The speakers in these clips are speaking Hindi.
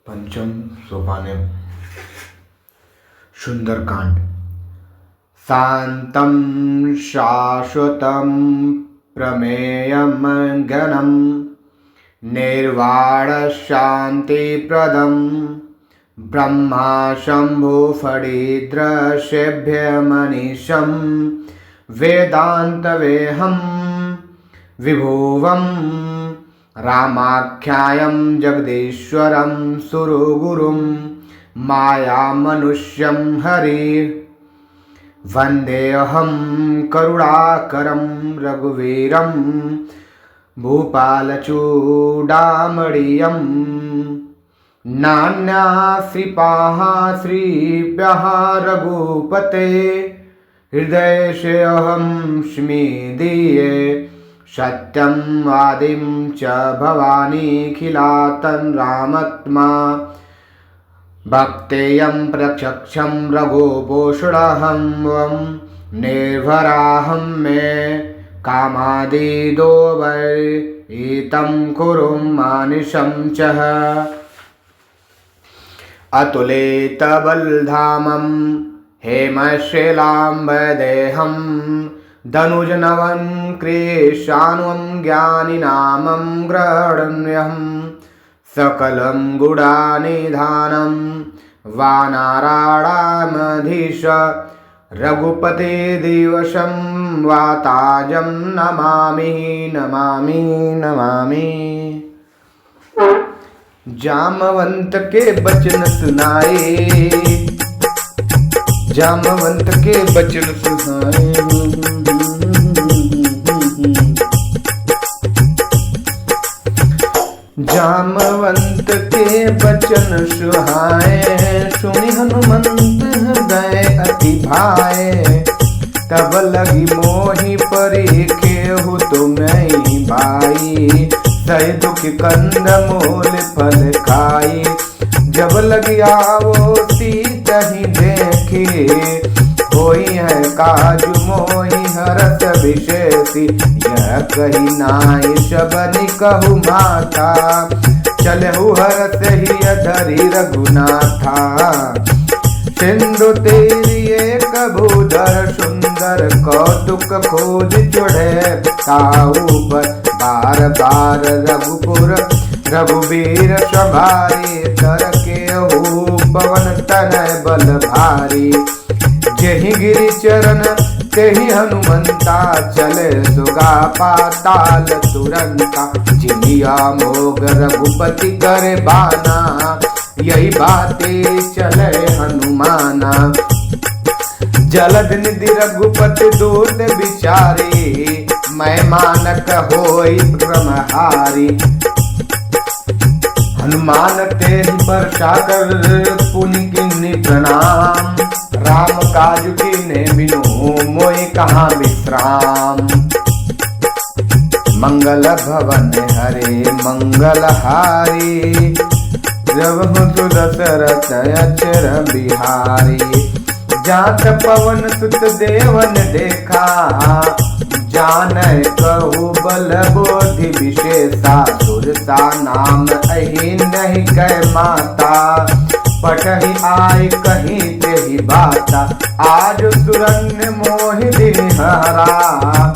पंचम सोपाने सुंदरकांड। शांतं शाश्वतं प्रमेयं गणं निर्वाणशान्तिप्रदं ब्रह्मा शंभु फणिदृशेभ्यमनीशं वेदान्तवेहं विभुवं रामाख्यायं जगदीश्वरं सुरगुरुं मायामनुष्यं हरि वन्देऽहं करुणाकरं रघुवीरं भूपालचूडामणीयं नान्याश्रिपाः श्रीभ्यः रघुपते हृदयेऽहं स्मीदीये सत्यं वादिं च भवानीखिलातं रामत्मा भक्तेयं प्रत्यक्षं रघुपोषणहं वं निर्भराहं मे कामादिदो वैतं कुरुं मानिशं च अतुलितबलधामं हेमशैलाम्बदेहं धनुजनवं क्लेशान्वं ज्ञानिनामं गृह्णम्यहं सकलं गुणानिधानं वानराणामधीश रघुपतिदिवसं वाताजं नमामि नमामि नमामि। जामवंत के बचन सुनाए, जामवंत के बचन सुनाए, जामवंत के बचन सुहाए, सुनि हनुमंत हृदय अति भाए। तब लगी मोहि परीखेहु तुम्हें भाई, सह दुख कंद मूल फल खाई। जब लगी आवो सीतहि देखे, होई है काजु मोहि हरस विशेषी। यह कही नाई शबनि कहु माता, चलहु हरस ही धरि रघुनाथा। सिंधु तेरी एक भूधर सुंदर, कौतुक खोज चढ़े ताऊ पर। बार बार रघुपुर रघुवीर सवारी, तर के हो पवन तनय बल भारी। जेहि गिरि चरण तेहि हनुमंता, चले सुगा पाताल तुरंता। जिलिया मोग रघुपति करे बाना, यही बातें चले हनुमाना। जलद निधि रघुपति दूत बिचारी, मैं मानक होई ब्रह्महारी। हनुमान तेहि पर सागर पुनि किन्नी प्रणाम। राम काज कीन्हे बिनु मोहि कहाँ विश्राम। मंगल भवन हरे मंगल हारी, रघु दशरथ अचर बिहारी। जात पवन सुत देवन देखा, जानै कहु बल बोधि विशेषा। सुरता नाम अहि नहीं कै माता, पठहि आय कहीं तेहि बाता। आज सुरन्य मोहि दिन हरा,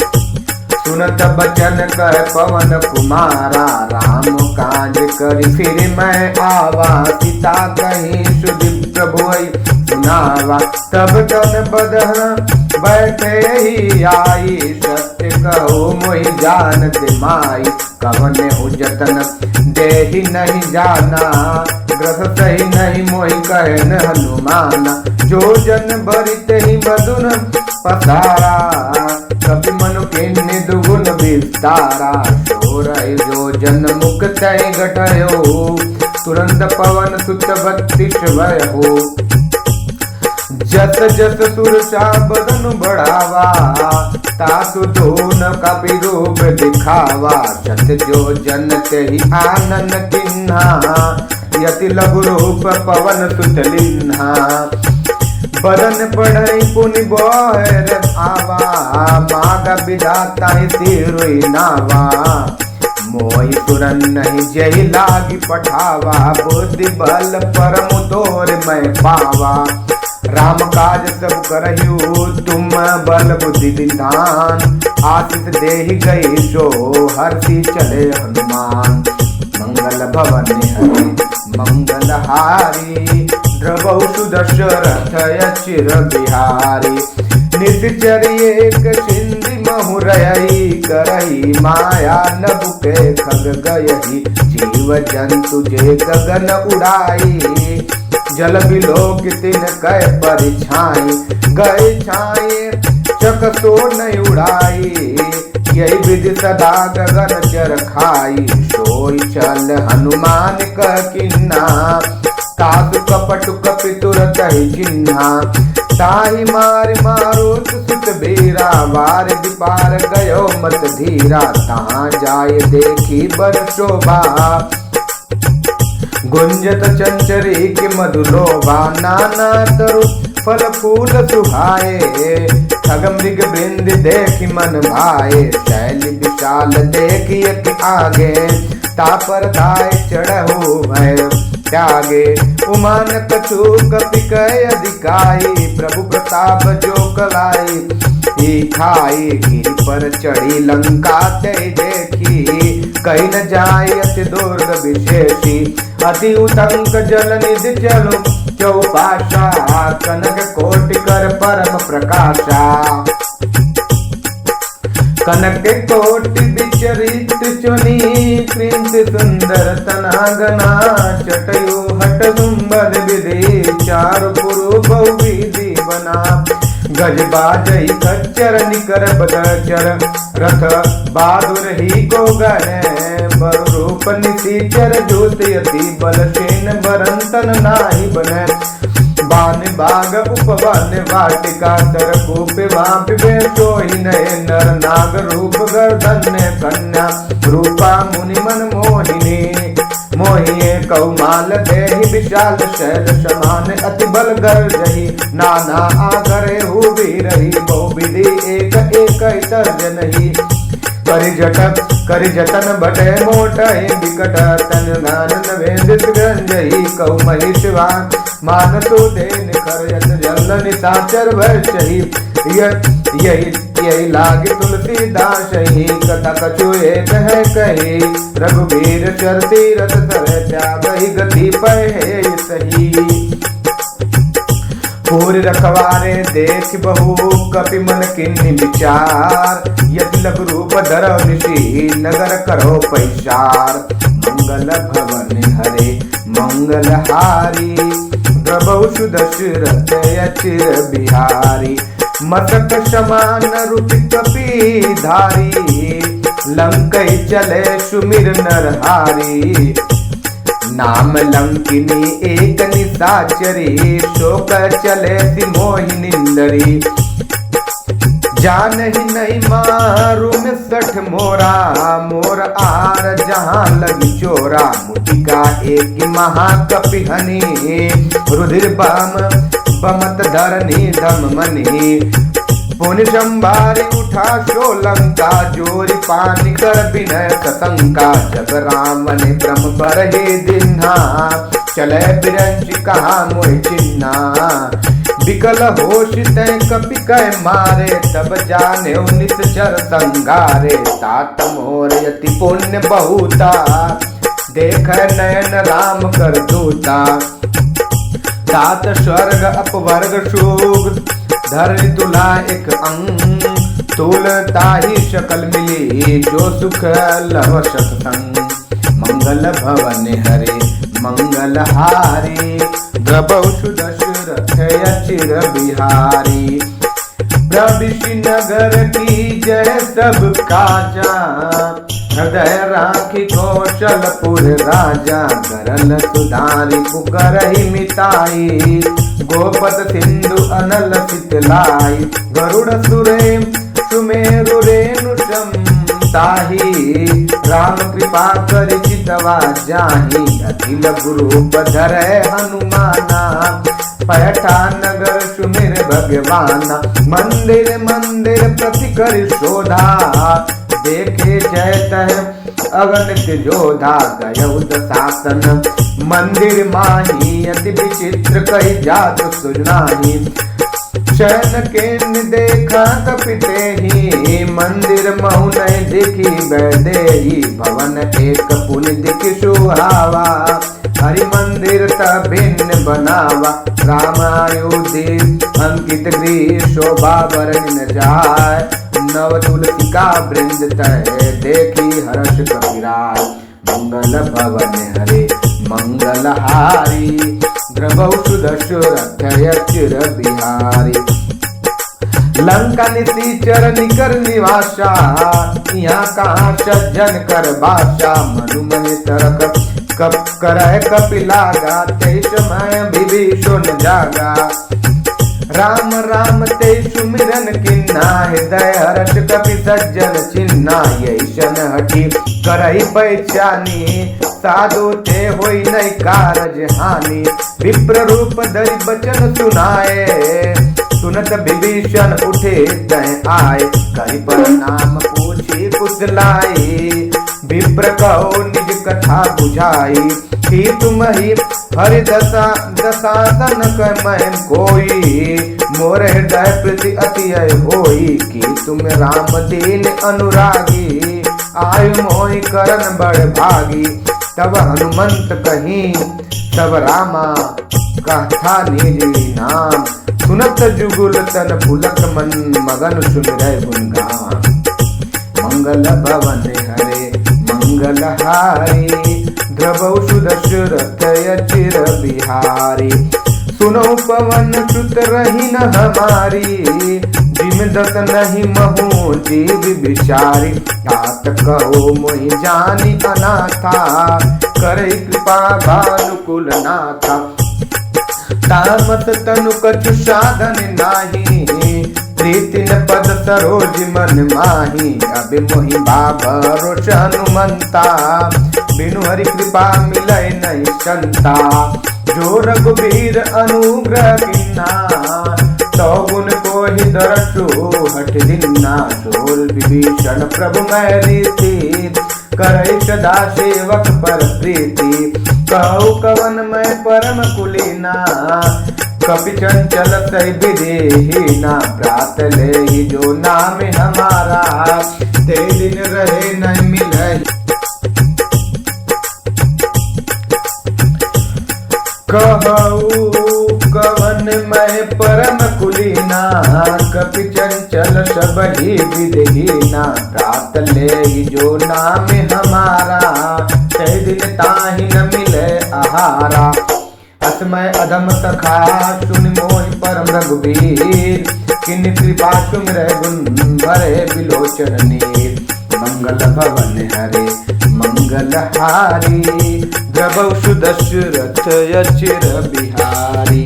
सुनत बचन कह पवन कुमारा। राम काज करि फिर मैं आवा, सीता कहीं सुधि प्रभु सुनावा। तब तन बदन बैठे ही आई, सत्य कहो मोहि जानत माई। कवन हो जतन देहि नहीं जाना, ग्रह सही नहीं मोहि कहन हनुमाना। जो जन भरित ही बदुन पसारा, कपि मनु किन्नि दुगुन विस्तारा। सोरहि जो जन मुख तय घटयो, तुरंत पवन सुत 32 भयो। जस जस सुरसा बदन बढ़ावा, तासु धून कपि रूप दिखावा। जत जो जन तेहि आनन किन्हा, यति लघु रूप पवन सुत लिन्हा। बदन पढ़ई पुनि बोहर आवा, माग विधाता सिरुई नावा। मोहि तुरन नहीं जही लागी पठावा, बुद्धि बल परम तोर मैं पावा। राम काज सब करहियो तुम बल बुद्धि विधान, आशिष देहि गई सो हरषि चले हनुमान। मंगल भवन हरि मंगल हारी, द्रवहु सुदशरथ अचिर बिहारी। निश्चर एक सिंधि महुरई, करही माया नभुके खग गयही। जीव जंतु जे गगन उड़ाई, जल बिलोक तिन कै परिछाई। गए छाए चक सो नहीं उड़ाई, यही विधि सदा गगन चर खाई। सोई चल हनुमान कह किन्ना, कादु कपट कपि तुरत ही चिन्हा। ताहि मार मारो सुत बीरा, वार विपार गयो मत धीरा। तहाँ जाय देखी बर शोभा, गुंजत चंचरी के मधुलोभा। नाना तरु फल फूल सुहाए, खग मृग वृंद देखि मन भाए। शैल विशाल देखि अति आगे, तापर धाय चढ़हु भय त्यागे। उमान कछु कपि कय अधिकाई, प्रभु प्रताप जो कलाई। ही खाई गिरि पर चढ़ी लंका ते देखी, कहीं न जाय अति दुर्ग विशेषी। अति उतंक जल निधि चलो चौपाशा, कनक कोटि कर परम प्रकाशा। कनक कोटि विचरित चुनी, कृंत सुंदर तनागना। चटयो हट सुंबर विधि, चारु पुरु बहुविधि बना। गज बाजई खच्चर निकर बदचर, रथ बहादुर ही को गणे। बर रूप निशिचर ज्योतियति, बल सेन बरंतन नाही बने। बान बाग उपवन वाटिका, तर कूप वाप सोहि नये। नर नाग रूप गर्दन कन्या, रूपा मुनि मन मोहिनी। मोहिए कौमाल देहि विशाल शैल समान, अति बल गर्जहि नाना आगरे हु वीरहि। बहुविधि एक एक तर्जनहि, करि जतन बटे मोटहि। विकट तन गानन वेदित गंजहि, कौ महिषवान मानसो देन खरयत जल निशाचर भयहि। यही लाग तुलसीदास ही, कथा कछु एक है कही। रघुवीर चर तीरथ सर त्यागहि, गति पै सही। पूर रखवारे देख बहु, कपि मन किन्हि विचार। यदि लघु रूप धरौ निशि, नगर करो पैसार। मंगल भवन हरे मंगल हारी, द्रवहु सुदशरथ अचिर बिहारी। मस्तक समान रूप कपि धारी, लंकै चले सुमिर नरहारी। नाम लंकिनी एक निशाचरी, शोक चले ति मोहिनींदरी। जानहि नहीं मारू में 60 मोरा, मोर आर जहाँ लगी चोरा। मुटिका एक महाकपि हनि, रुधिर बम बमत धरनी धम मनी। पुनि संभारी उठा सोलंका, जोरी पानी कर विनय सतंका। जब राम ने ब्रह्म बरहि दिन्हा, चले बिरंची कहा मोहि चिन्हा। विकल होश तय कपि कह मारे, तब जाने निश्चर संगारे। तात मोर यति पुण्य बहुता, देख नयन राम कर दूता। तात स्वर्ग अपवर्ग सुख, धरनि तुला एक अंग। तुल ताहि सकल मिली, जो सुख लव सत्संग। मंगल भवन हरे मंगल हारी, द्रवहु सुदशरथ अचिर बिहारी। प्रविशि नगर की जय सब काजा, हृदय राखी कौशलपुर राजा। गरल सुधारी पुकरहि मिताई, गोपत सिंधु अनल सितलाई। गरुड़ सुरे सुमेरु रेणु ताही, राम कृपा करि चितवा जाहि। अखिल गुरु धरै हनुमाना, पैठा नगर सुमिर भगवाना। मंदिर मंदिर प्रति करि शोधा, देखे जय तह अगणित जोधा गयौ दशासन। मंदिर माही अति विचित्र कही जात सुजनाही। शयन के देखा कपिते ही मंदिर महु नहीं दिखी बैदेही। भवन एक पुनि दिखि सुहावा हरि मंदिर तब भिन्न बनावा। रामायुधि अंकित गृह शोभा बरन जाय। नव तुलसी का वृंद तय देखी हर्ष कपिराय। मंगल भवन हरे मंगलहारी द्रवौ सुदशरथ चिर बिहारी। लंका निशाचर निकर निवासा यहाँ कहाँ सज्जन कर बासा। मनु मन तरक कप करय कपिलागा ते समय विभीषण जागा। राम राम ते सुमिरन किन्ना हृदय हर्ष कपि सज्जन चिन्ना। यैसन हठी करहि पहचानी साधु ते होई नहीं कारज हानि। विप्र रूप धरि बचन सुनाए सुनत विभीषण उठे तय आए। कहि पर नाम पूछी कुशलाई विप्र कहो निज कथा बुझाई। कि तुम ही हरि दशासन कमैन कोई मोर हृदय प्रति अति होई। कि तुम राम दीन अनुरागी आयु मोहि करन बड़ भागी। तब हनुमंत कहीं तब रामा कथा निजी नाम। सुनत जुगुल तन पुलक मन मगन सुमिरै गुणगान। मंगल भवन हरे मंगलहारी द्रवौ सुदशरथ चिर बिहारी। सुनो पवन सुत रही न हमारी जिम दत नहीं महु जीव बिचारी। तात कहो मोहि जानी अनाथा करे कृपा भानुकुल नाथा। तामत तनु कछु साधन नाही प्रीति न पद सरोज मन माही। अब मोहि बाबरोष हनुमंता बिनु हरि कृपा मिलै नहीं संता। जो रघुबीर अनुग्रह किन्ना तो गुण को ही दरसु हट दिन्ना। सोल विभीषण प्रभु मैं रीति करई सदा सेवक पर प्रीति। कहु कवन मैं परम कुलीना कपि चंचल सही विदेहीना। प्रात ले ही जो नाम हमारा ते दिन रहे नहीं मिले। कहु कवन मैं परम कुलीना कपि चंचल सब ही विदेहीना। प्रात ले ही जो नाम हमारा ते दिन ताहि न मिले आहारा। असमय अधम सखा सुन मोहि परम रघुबीर। किन कृपा सुमिरै गुण भरे बिलोचन नीर। मंगल भवन हरे मंगलहारी द्रवौ सुदशरथ चिर बिहारी।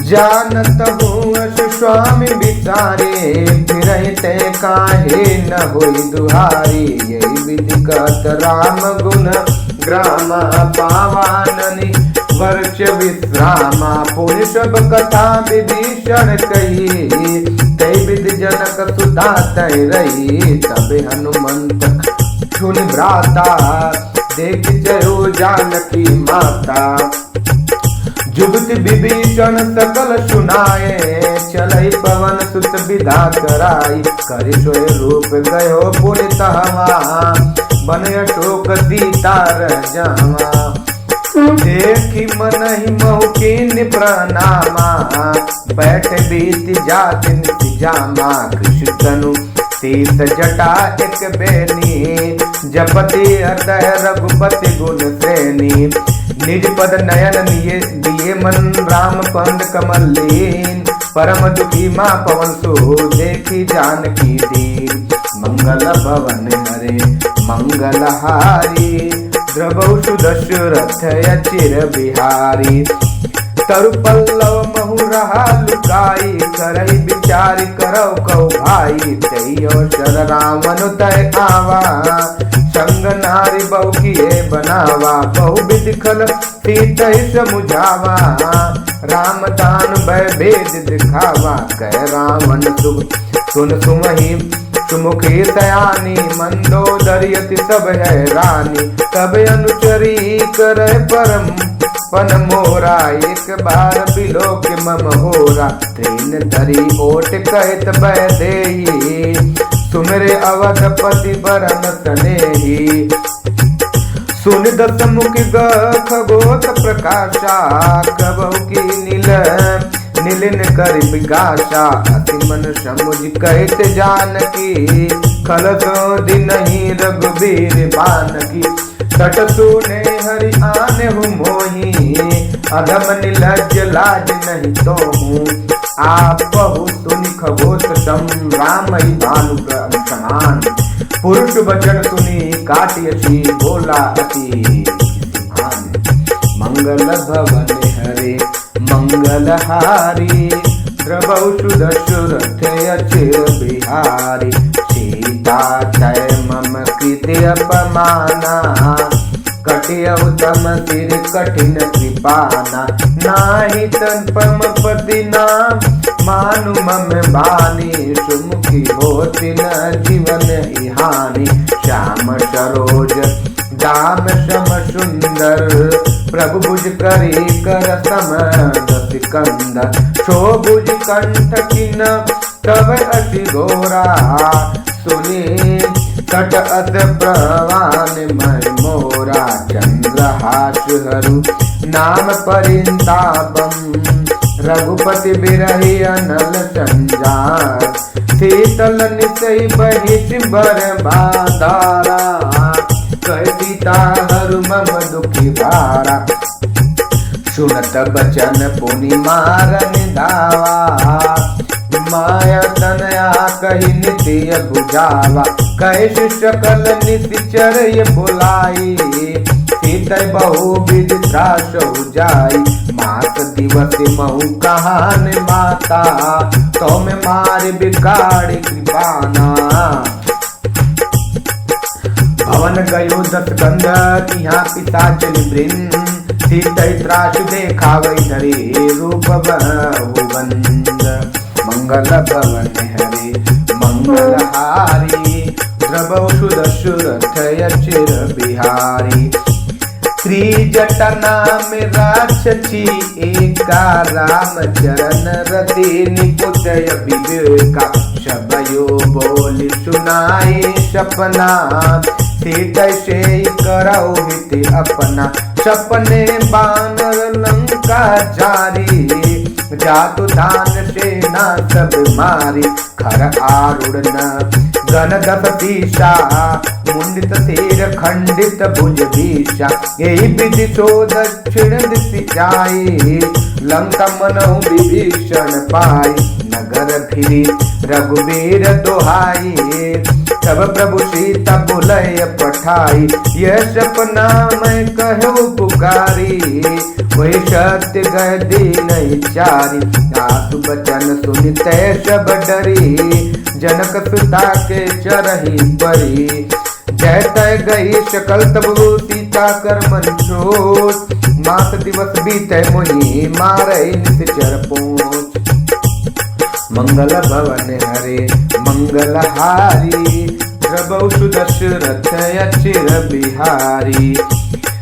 जानत हूँ अस स्वामी बिचारे फिरहि ते काहे न होई दुहारी। यही विधि कहत राम गुण ग्रामा पावाननि वर्ष विश्रामा। पुनि सब कथा विभीषण कही ते विधि जनक सुधा तय रही। तबे हनुमंत सुनि भ्राता देख जयो जानकी माता। जुगति विभीषण सकल सुनाए चलई पवन सुत विदा कराई। करि सोय रूप गयो पुनि तहवा बन अशोक सीता रह जावा। देखी मन ही महु कीन प्रणामा बैठ बीत जात जामा। कृष्ण तनु तीस जटा एक बेनी जपति हृदय रघुपति गुण श्रेणी। निज पद नयन दिए मन राम पंद कमल लीन। परम दुखी माँ पवन सो देखी जानकी दीन। मंगल भवन हरे मंगलहारी द्रवौ सुदशरथ चिर बिहारी। तरु पल्लव महु रहा लुकाई करई विचार करौ कौ भाई। तैयो शर रावण तय आवा संग नारी बहु किए बनावा। बहु विधि खल सीतहि समुझावा राम दान भय भेद दिखावा। कह रावण सुन सुमहि सुमुखी सयानी मंदोदरी अति सब है रानी। तब अनुचरी करे परम पन मोरा, एक बार बिलो के मम होरा। तृण धरी ओट कहत बैदेही, तुमरे अवधपति बरन तनेही। सुन दस मुख खगोत प्रकाशा, कबहु की नीलिन कर विगाशा। अति मन समुझ कहत जानकी, खलत दिनहि रघुबीर बानकी। सट सुने हरि आने हूँ मोही, अधम निलज्ज लाज नहीं तो हूँ। आप बहु सुनि खगोत सम, राम ही भानु समान। पुरुष वचन सुनी काटियसी, बोला अति मान। मंगल भवन हरे मंगलहारी, द्रवौ सुदशरथ अचिर बिहारी। सीता जय मम कृति अपमाना, कटियौ तम सिर कठिन कृपाना। नाही तन पति नाम, मानु मम बानी। सुमुखी होति न जीवन हानि। श्याम सरोज दाम सम सुंदर, प्रभु भुज करी कर सम दस कंद। शोभुज कंठ किन तब अति घोरा, सुनी कट अत प्रवान मय मोरा। चंद्रहास हरु नाम परिंतापम, रघुपति बिरहि अनल संजार। शीतल निसई बहिष बर बाधारा, कह सीता हरु मम दुखी भारा। सुनत बचन पुनि मारन धावा, माया तनया कही नित्य बुझावा। कह सकल निश्चर ये बुलाई, सीतै बहु विधि त्रास जाई। मात दिवस महु कहान माता, तो में मार बिगाड़ कृपाना। भवन गयो दस कंद, यहाँ पिताचन वृंद। सीतै त्रास देखावै धरे, रूप बहुवंद। मंगल भवन हरे मंगलहारी, द्रवौ सुदशरथ अचिर बिहारी। श्री जटना में राक्षसी एका, राम चरण रति निपुतय विवेका। सबयो बोली सुनाए सपना, सीतै से करौ हित अपना। सपने बानर लंका जारी, जातु दान सेना सब मारी। खर आरूढ़ गण दस दिशा, मुंडित सिर खंडित भुज भीषा। यही विधि सो दक्षिण दिशि जाई, लंका मनहु विभीषण पाई। नगर फिरी रघुवीर दोहाई, तब प्रभु सीता बुलय पठाई। यह सपना मैं कहूँ पुकारी, वही सत्य गय दीन चारी। आसु बचन सुनिते सब डरी, जनक सुता के चरही परी। जय तय गई सकल तबु सीता कर मन सोच, मास दिवस बीते मोहि मारै निश्चर पोंछ। मंगल भवन हरे मंगलहारी, द्रवौ सुदशरथ अचिर बिहारी।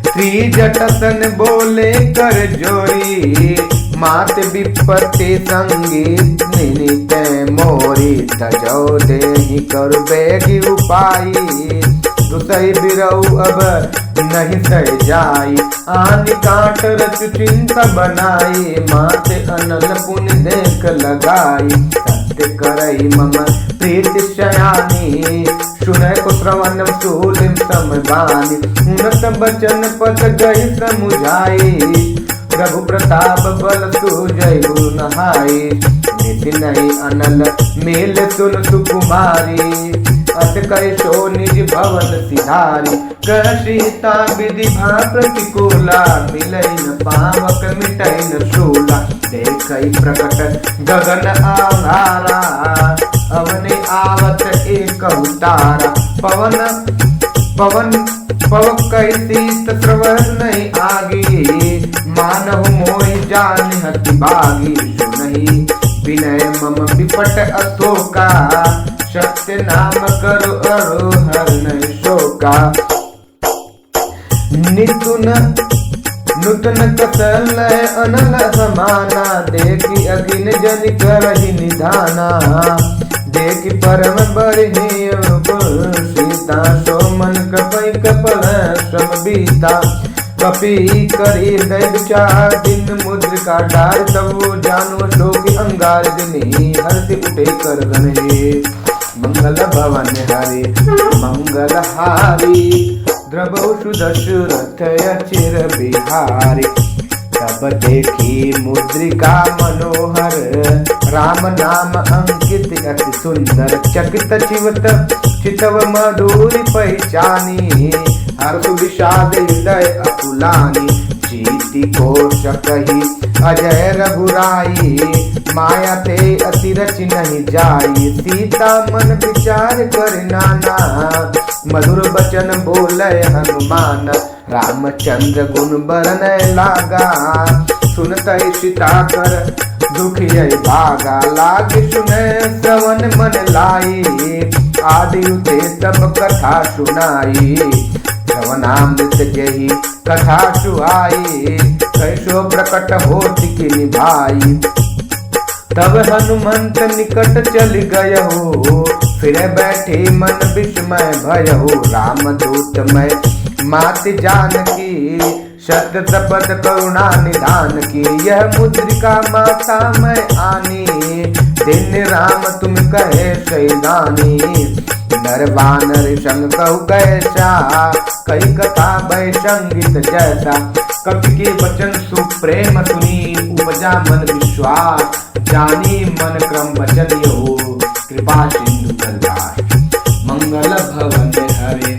श्री जटसन बोले कर जोरी, मात विपत्ति संगीत निनित मोरी। तजौ देहि कर बेगी उपाई, दुसई बिरऊ अब नहीं सह जाई। आनि काट रच चिंता बनाई, माते अनल पुण्य देख लगाई। सत्य करई मम प्रीति शयानी, सुनय को श्रवण सूलिम समदानी। उन्नत बचन पद गई समुझाई, प्रभु प्रताप बल सुजय नहाई। नीति नहीं अनल मेल तुल सुकुमारी, अत कह सो निज भवन सिधारी। कह सीता विधि भा प्रतिकूला, मिलई न पावक मिटई न शूला। देखई प्रकट गगन आधारा, अवनि आवत एक तारा। पवन पवकई शीत श्रवण नहीं आगी, मानहु मोहि जानि हति भागी। सुनहि विनय मम विपट अशोका, सत्य नाम करो अरो हर नहीं शोका। नितुन नूतन कसल अनल समाना, देखी अगिन जन करहि निधाना। देखी परम बरहि अनुकूल सीता, सो मन कपै कपल श्रम बीता। कपि करी हृदय विचार, दिन मुद्रिका डार तबो जानो शोक अंगार। दिनी हर्षि उठे कर गणे, मंगल भवन हरे मंगल हारी। द्रवहु दशरथ अचिर बिहारी, तब देखी मुद्रिका मनोहर। राम नाम अंकित अति सुंदर, चकित चितव मधुर पहचानी। हर्ष विषाद हृदय अकुलानी, जीति कोश कही अजय रघुराई। माया ते अति रच नहीं जाई, सीता मन विचार कर नाना। मधुर बचन बोले हनुमान, रामचंद्र गुण बरन लागा। सुनते सीता कर दुखिय भागा, लाग सुने श्रवण मन लाई। आदि उते तब कथा सुनाई, श्रवणामृत जही कथा सुहाई। कैसो प्रकट होति की निभाई, तब हनुमंत निकट चल गय हो। फिर बैठे मन विस्मय भय हो, राम दूत में मात जानकी। शत तपत करुणा निधान की, यह मुद्रिका माता में आनी। दिन राम तुम कहे सैदानी, नर वानर संग कहु कैसा। कई कथा भय संगीत जैसा, कवि के वचन सुप्रेम सुनी। उपजा मन विश्वास, जानी मन क्रम वचन यो। कृपा सिंधु करदास, मंगल भवन हरे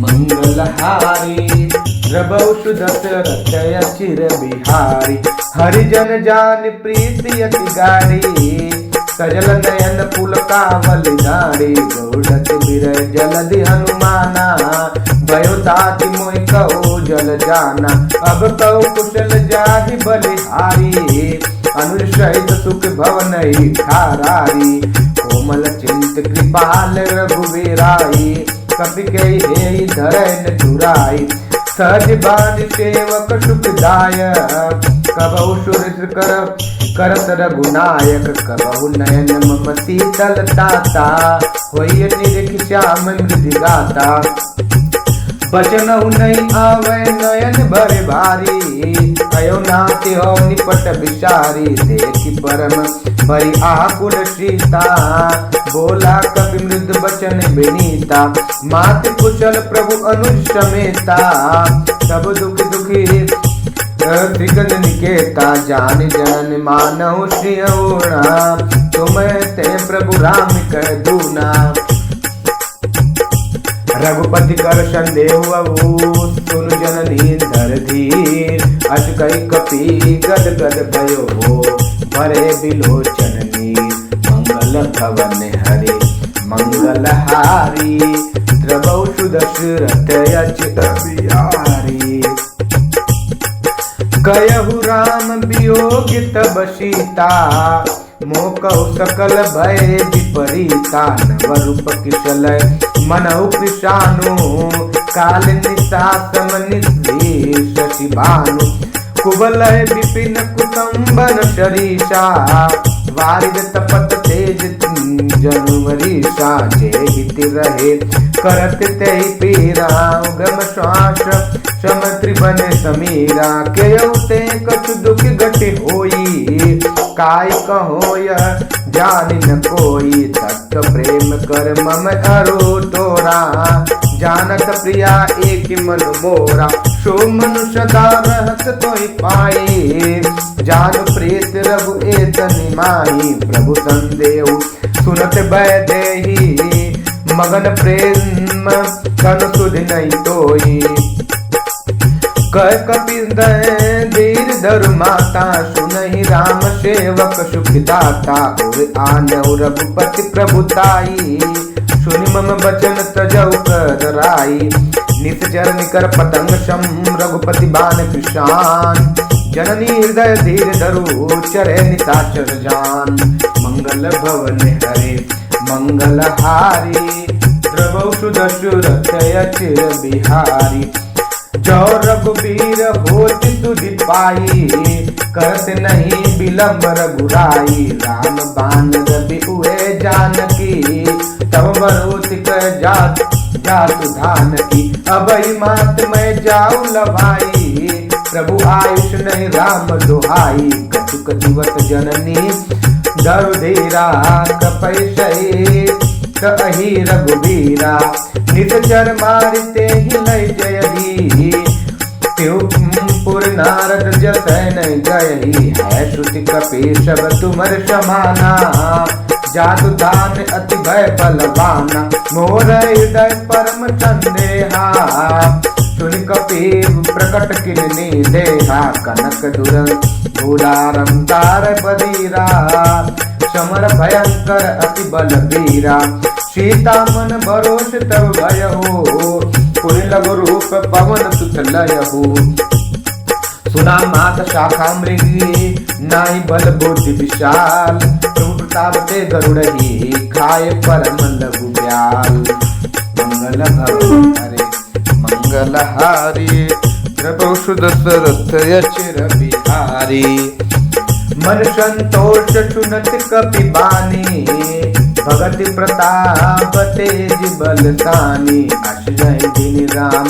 मंगल हारी। द्रवहु दशरथ अचिर बिहारी, हरिजन जान प्रीति अति गाढ़ी। सजल नयन पुलकावल धारी, गौड़त बिरह जलधि हनुमाना। भयो ताति मोहि कहो जल जाना, अब कहो कुशल जाहि बलिहारी। अनुज सहित सुख भवनहि ठारारी, कोमल चिंत कृपाल रघुवीराई। कपि कहि हेहि धरैन चुराई, सहज बानि सेवक सुखदायक। कबहु सुर करत रघुनायक, कबहु नयन मम शीतल ताता। होइय निरख श्याम मृदि गाता, बचनहु नहीं आवे नयन भरे भारी। अयो नाते हो निपट विचारी, देखी परम बड़ी आकुल सीता। बोला कवि मृद बचन विनीता, मात कुशल प्रभु अनुज समेता। सब दुख दुखी त्रिगन निकेता, जान जन मानहु श्रियौना। तुम ते प्रभु राम कह दूना, रघुपति कर संदेह अभू। सुन जननी धर धीर, अस कई कपि गद गद भयो हो। भरे बिलोचन नीर, मंगल भवन हरे मंगल हारी। द्रवहु दशरथ अचिर बिहारी, कहु राम वियोग तब सीता। मोकहु सकल भय विपरीता, नवरूप किशल मनहु कृशानु। काल निशासम निद्री शशि भानु, कुबलय विपिन कुटुम्बन शरीषा। वारिद तपत तेज जनुवरीषा, जे हित रहे करत तेहि पीरा। उगम श्वास सम त्रिभुवन समीरा, केयउ ते कछु दुख घटि होई। काय कहो यह जानि न कोई, तत्व प्रेम कर मम अरो तोरा। जानत प्रिया एक मन मोरा, सो मनु सदा रहत तोहि पाई। जानु प्रेत रघु एत निमाही, प्रभु संदेहु सुनत भय देहि। मगन प्रेम कन सुध नहीं तोई, कह कपि धीर धरु माता। सुनहि राम सेवक सुखदाता, और आनहु रघुपति प्रभुताई। सुनि मम बचन तजौ कराई, निश्चर निकर पतंग सम रघुपति बान कृशान। जननी हृदय धीर धरु, चरे निशाचर जान। मंगल भवन हरे मंगलहारी द्रवौ सुदशरथ अचिर बिहारी। जो रघुबीर होति तुधि पाई करत नहीं विलम्ब रघुराई। राम बाण रवि उए जानकी तब बरोति कर जातु धान की। अबई मात मैं जाऊ लभाई प्रभु आयुष नहीं राम दुहाई। कछुक दिवस जननी धरु धीरा कपै कही रघुबीरा। नितचर मारिते ही लय जय दी त्योपुर नारद जसै नहीं गयही। है श्रुति कपि सब तुमर समाना जातु दान अति भय बलवाना। मोर हृदय परम संदेहा सुन कपि प्रकट किन्नी देहा। कनक दुर घोड़ारम तार बदीरा समर भयंकर अति बलबीरा। सीता मन भरोस तब भय हो पुरि लघु रूप पवन सुत लय हो। सुना मात शाखा मृगी नाई बल बुद्धि विशाल। प्रभु प्रताप ते गरुड़ही खाए परम लघु ब्याल। मंगल भवन हरे मंगलहारी प्रभु सुदशरथ अचिर बिहारी। मन संतोष सुनत कपि बानी भगति प्रताप तेज बलसानी। अश्वहि दिन राम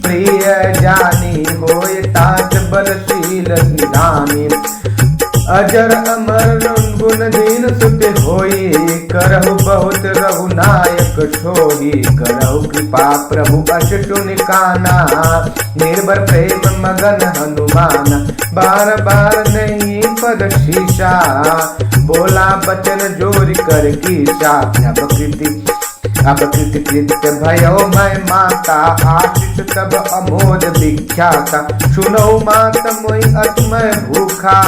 प्रिय जानी होय तात बलशील निधानी। अजर अमर गुण दीन सुत होई करहु बहुत रघुनायक सोही। करहु कृपा प्रभु अशु निकाना निर्भर प्रेम मगन हनुमान। बार बार नहीं पद शीशा बोला बचन जोर कर कीशा। अब कृति कृत्य भयो मैं माता आशीष तब अमोद विख्याता। सुनो मात मोई अतिमय भूखा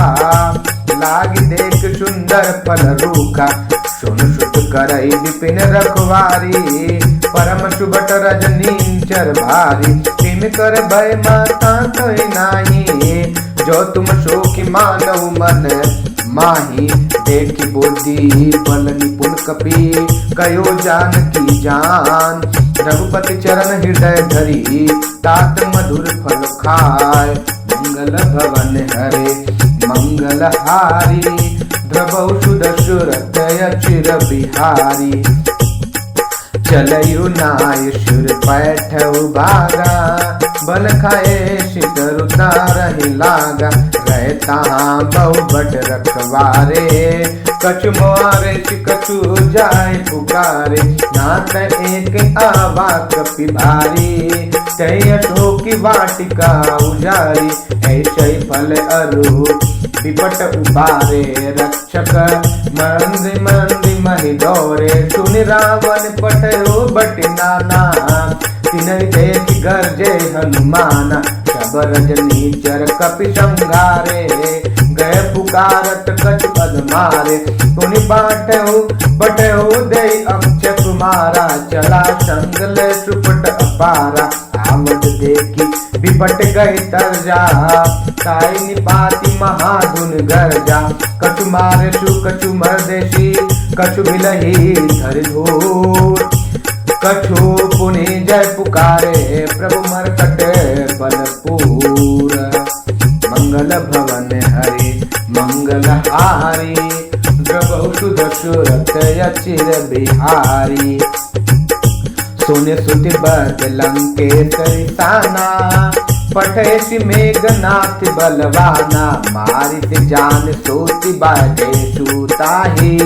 लागी देख सुंदर फल रूखा। सुन सुत करई विपिन रखवारी परम सुबट रजनीचर भारी। तिन कर भय माता तोय नाही जो तुम शोकी मानव मन माही। देखी बुद्धि बल निपुण कपि कयो जानकी जान। रघुपति चरण हृदय धरी तात मधुर फल खाय। मंगल भवन हरे मंगलहारी द्रवौ सुदशरथ अचिर बिहारी। चलयु नाय सुर पैठऊ भागा बल खाए शितर उतारहि लागा। रहता बहु बट रखवारे कछु मारे कछु जाय पुकारे। नाथ एक आवा कपि भारी तय अशोकी वाटिका उजारी। ऐसे फल अरु विपट उबारे रक्षक मंदि मंदि महि दौरे। सुनि रावण पटयो बट नाना तिनहि देख गर्जे हनुमाना। सब रजनीचर कपि संघारे गए पुकारत कछु पद मारे। पुनि बटहु दे अक्षय कुमारा चला संग ले सुपट अपारा। आमद देखी विपट गई तरजा ताई निपाति महाधुन गर्जा। कछु मारे सु कछु मरदेशी कछु भिलही धर धूर। कछु पुनि जय पुकारे प्रभु मरकट बलपूर। मंगल भवन हरि मंगलहारी द्रवौ सुदशरथ अचिर बिहारी। सोने सुति बद लंकेश्वरी साना पठेसि मेघनाथ बलवाना। मारित जान सोति बाजे सुताही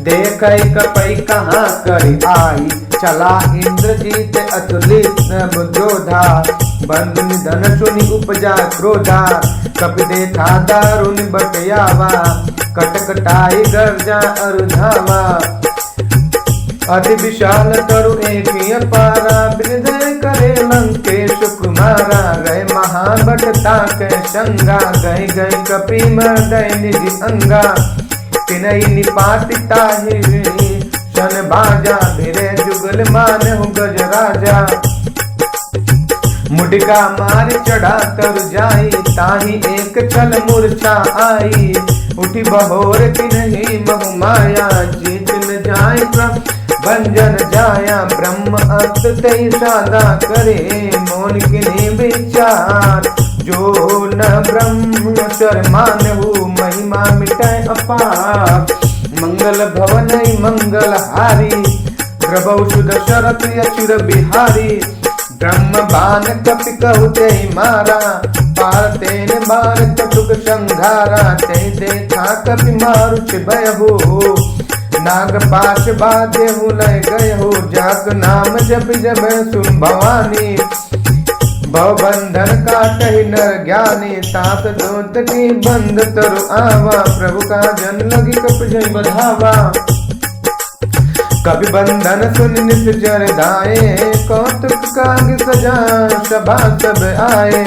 देखै कपै कहाँ करि आई। चला इंद्रजीत अतुलित जोधा बंधु निधन सुनि उपजा क्रोधा। कपि देखा दारुण बटयावा कटकटाई गर्जा अरुधावा। अति विशाल तरु एक अपारा विजय करे लंकेश कुमारा। गए महाबट ताके संगा गए गए कपि मर्दय निधि अंगा। तिनहि निपाति ताहि सन बाजा भिरे जुगल मानहु गज राजा। मुटिका मार चढ़ा तर जाई ताहि एक छल मूर्छा आई। उठी बहोर तिनहि महु माया जीत न नाय भंजन जाया ब्रह्म अस्त तई सादा करे मोन किने विचार जो न ब्रह्मचर मानहु महिमा मिटाए अपार मंगल भवन मंगल हारी द्रवौषु दशरथ अचिर बिहारी ब्रह्म बान कपि कहते मारा पार तेन बार कटुक संघारा ते देखा कपि मारुच भयहु नाग पाश बाधे हु लय गए हो जाक नाम जप जब सुन भवानी भव बंधन काटहि नर ज्ञानी तात दोत की बंद तरु आवा प्रभु का जन लगी कप जय बढ़ावा कभी बंधन सुन निश्चर दाए कौतुक काग सजा शबा सब आए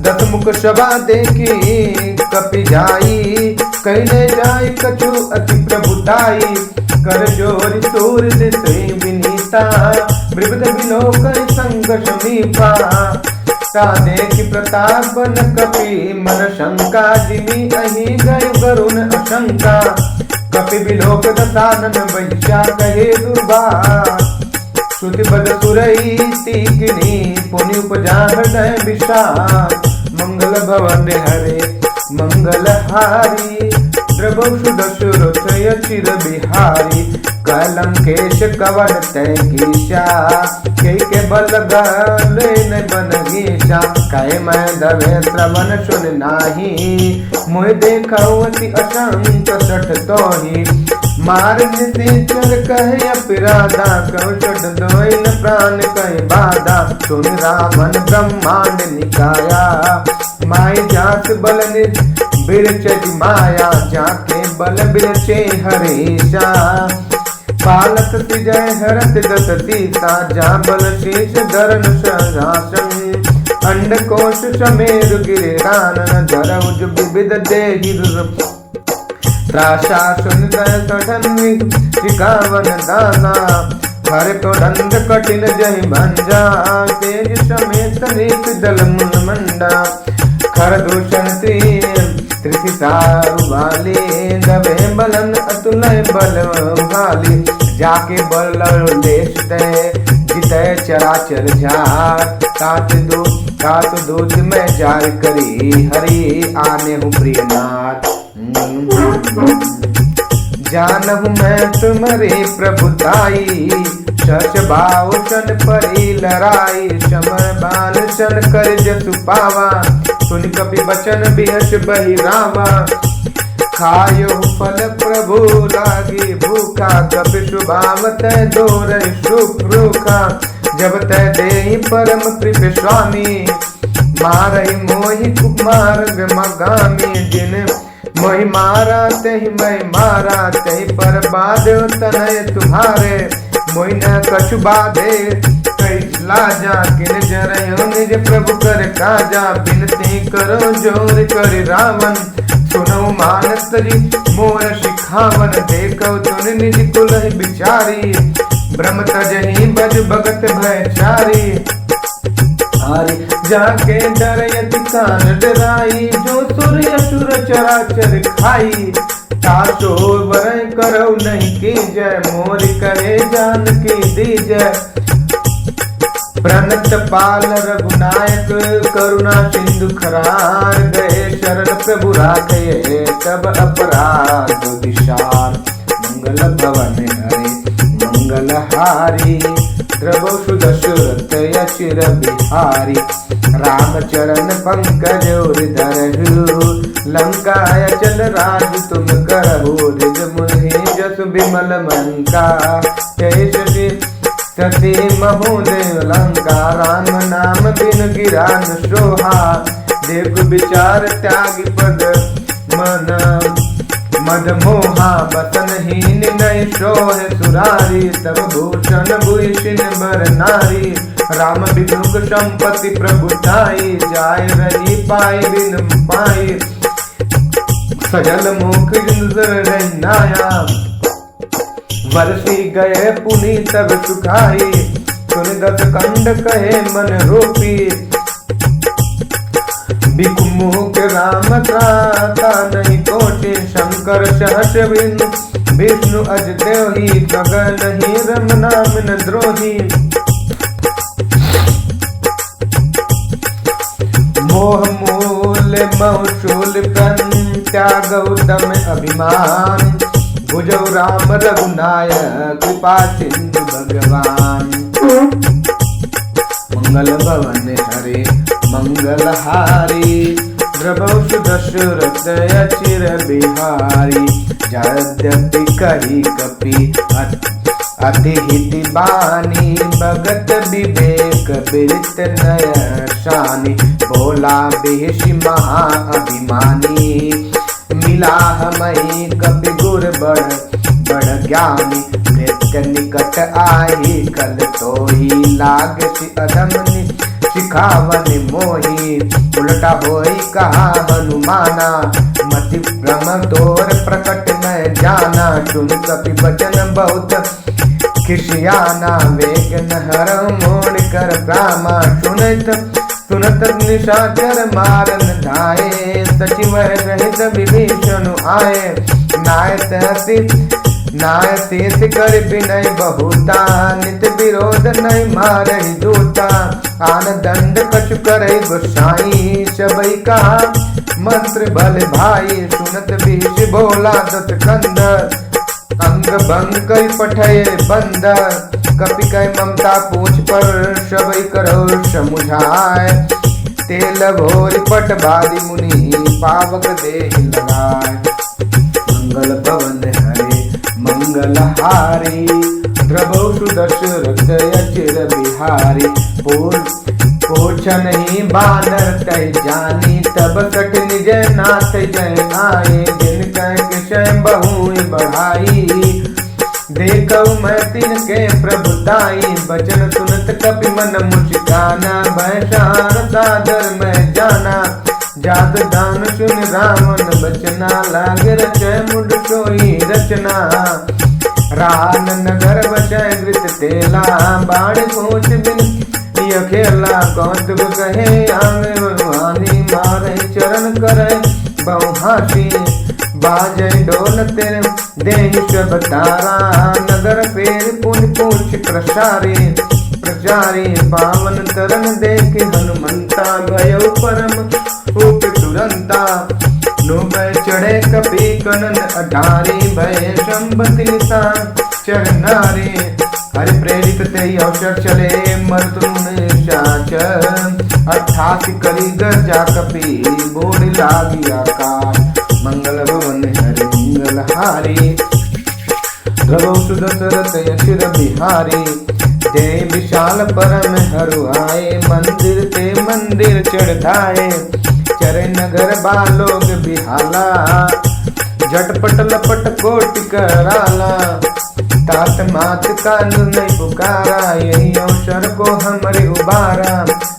दस मुख शबा देखी कपि जाई कहने जाय कछु अति प्रभुताई कर जोरि सूर दिसे विनीता विविध विलोक संग समीपा ता देखि प्रताप बन कपि मन शंका जिमी अहि गय वरुण अशंका कपि विलोक दसानन वैशा कहे दुर्बार श्रुति बद सुरई तीकिनी पुनि उपजा हृदय विशाल मंगल भवन हरे मंगल हारी द्रवौषु दशरथ अचिर बिहारी कलंकेश कवन तय गीशा के बल गले न बन गीशा कहे मैं दवे श्रवण सुन नाही मोह देखौ अति अशंक सठ तोही मार निशर कहे अपराधा कौ चढ़ दोइन प्राण कहे बाधा सुन रामन ब्रह्मांड निकाया माय जात बल बिरच माया जाके बल बिरचे हरेशा पालक सिजय हरत दस सीता जा बल शीश धरन सहसन अंड कोश समेर गिरे कानन धरउज विविध देहि त्रासा सुन शिकावन दाना हर को दंड कठिन जय भंजा तेज समेत नीत दल मुन मंडा खर दूषण त्रिसितारु वाले दबे बलन अतुलय बल भाली जाके बल देश तय जितय चराचर झार तात दूत में जार करी हरि आने हूँ प्रियनाथ जानहु मैं तुम्हारे प्रभुताई शश बाउशन परी लराई समर बाल शन कर जसु पावा सुन कपि बचन बिहस बहि रावा खायो फल प्रभु लागी भूखा कपि शुभावत दोर सुखा जब तय देहि परम कृप स्वामी मारहि मोहि कुमार मगामी जिन मोहि मारा तहि मैं मारा तहि पर बाधे तनय तुम्हारे मोहि न कछु बाधे कई लाजा किन जरयो निज प्रभु कर काजा बिनती करो जोर कर रावण सुनो मानसरी मोर शिखावन देखो तुन निज कुल बिचारी ब्रह्म तजहि बज भगत भयचारी हारी जाके डरयति कान डराई जो सूर्य असुर चराचर खाई तासो वर करो नहीं की जय मोर करे जान की दी जय प्रणत पाल रघुनायक करुणा सिंधु खरार गए शरण प्रभु राखे तब अपराध विशाल मंगल भवन हरे मंगल हारी द्रवौषु दशरथ अचिर बिहारी रामचरण पंकज धरहु लंकाय चल राज तुम करहु रिज मुनि जसु विमल मंका जय शशि सती महोदय लंका राम नाम बिन गिरा न सोहा देव विचार त्याग पद मन मद मोहा बतन हीन नय सोह सुरारी तब भूषण भूषण बर नारी राम विदुक संपत्ति प्रभुताई जाय रही पाई बिन पाई सजल मुख इंद्र नाया वर्षी गए पुनि तब सुखाई सुन दस कंड कहे मन रोपी बिकुमुख राम त्राता नहीं कोटि शंकर सहस विष्णु अज देवही गगन ही रमना मिन द्रोही। मोह मूल मौशूल त्यागौ दम अभिमान। भुजौ राम रघुनायक कृपा सिंधु भगवान। मंगल भवन हरे मंगल हारी। द्रवौ सुदशरथ अचिर बिहारी। यद्यपि कही कपि अति हिति बानी। भगत विवेक विरित नय शानी। बोला बेशी महा अभिमानी। मिला हमई कपि गुर बड़ ज्ञानी। मृत्यु निकट आई कल तो ही लाग अधम शिखावन मोही। उल्टा होई कहा हनुमाना। मति भ्रम तोर प्रकट न जाना। सुन कपि वचन बहुत खिसियाना। वेग नहर मोड़ कर प्रामा। सुनत निशाचर मारन धाये। सचिव सहित विभीषण आए। नाय शेष कर विनय बहुता। नित विरोध नहीं मारहि दूता। आन दंड कछु करे गोसाई। सबई कहा मंत्र भल भाई। सुनत बीच बोला दत कंदर। अंग भंग कई पठये बंदर। कपि कई ममता पूछ पर सबई करो समुझाए। तेल भोर पट बादी मुनि पावक देह लगाए। मंगल पवन हरे मंगल हारी। द्रवौ सुदशरथ अचिर बिहारी। पोछन ही बानर कह जानी। तब कट निज नाथ जय आए। जिन कह किशय बहु बढ़ाई। देखौ मैं तिनके प्रभुताई। बचन सुनत कपि मन मुस्काना। भयसार सादर में जाना। जात दान सुन रावण बचना। लागे रचय मुड सोई रचना। रान नगर बचय वृत तेला। बाण सोच बिन खेला। कौतुक कहे आंगे बलवानी। मारे चरण करे बहुहासी। बाजय ढोल तेरे देहि सब तारा। नगर पेर पुन पूछ प्रसारी। पावन तरन देख हनुमंता। भयो परम रूप तुरंता। नुबय चढ़े कपि कनन अठारी। भय संबति निशान चरनारी। हरि प्रेरित ते अवसर चले मर्तुन निशाचर। 88 करी गरजा कपि बोल लागी आकाश। मंगल भवन हरि मंगल हारी। द्रवौ सुदशरथ अचिर बिहारी। दे विशाल परम हरु आए। मंदिर ते मंदिर चढ़ाए। चरे नगर बालोग बिहाला। झटपट लपट कोटि कराला। तात मात कान नहीं पुकारा। यही अवसर को हमरे उबारा।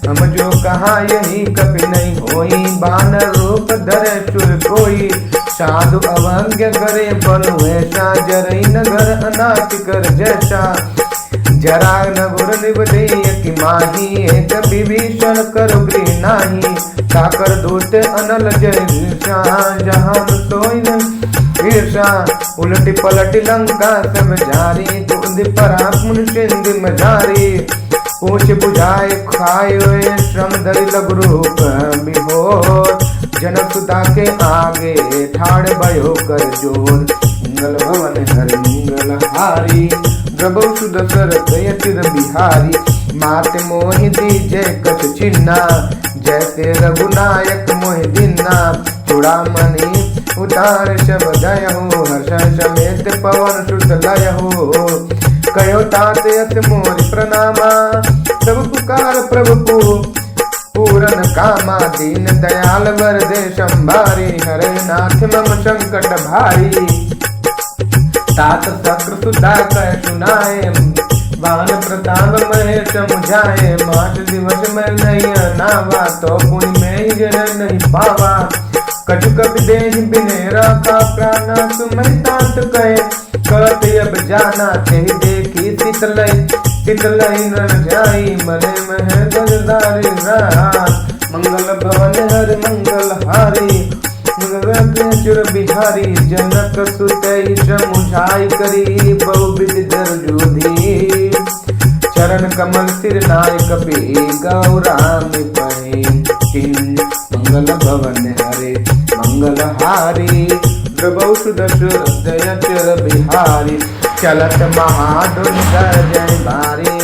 हम जो कहा यही कभी नहीं होई। बानर रूप धरे सुर कोई। साधु अवज्ञ करे बलु ऐसा। जरई नगर अनाथ कर जैसा। जरा नगुर निबदेय की माही। एक विभीषण करो गृह नाही। ताकर दूत अनल जय जहान सोई ईर्षा। उलटी पलटी लंका सब जारी। दूध पराग मुन सिंध मजारी। पूछ बुझाए खाए श्रम धरि लघु रूप बिहोर। जनक सुता के आगे ठाड़ भयो कर जोर। मंगल भवन हरि मंगल हारी। द्रवौ सुदशरथ अचिर बिहारी। मात मोहि दीजय कछ छिन्ना। जैसे रघुनायक मोहि दीन्ना। चूड़ामणि उतार शब दयहु। हर्ष समेत पवन सुत लयहु। कयो तात यत मोरि प्रणामा। सब पुकार प्रभु पूरन कामा। दीन दयाल वर दे संभारी। हरे नाथ मम संकट भारी। तात चक्र सुधा कह सुनाए। बाण प्रताप महे समुझाए। मास दिवस में नहीं नावा। तो पुण्य में ही जन नहीं पावा। कछु कपि देहि बिने राखा। प्राणा सुमहि तात कहे कहत अब जाना। तेहि देखी तितलई नर जाई। मने मह गजदारी रात। मंगल भवन हरि मंगल हारी। अचुर बिहारी जनक सुतई समुझाई करी बहुविध दर्जोधी चरण कमल सिर नाय कपि गौराम पहे किन मंगल भवन हरे मंगल हारी द्रवौ सुदशरथ अचुर बिहारी चलत महाधुन गर्जन भारी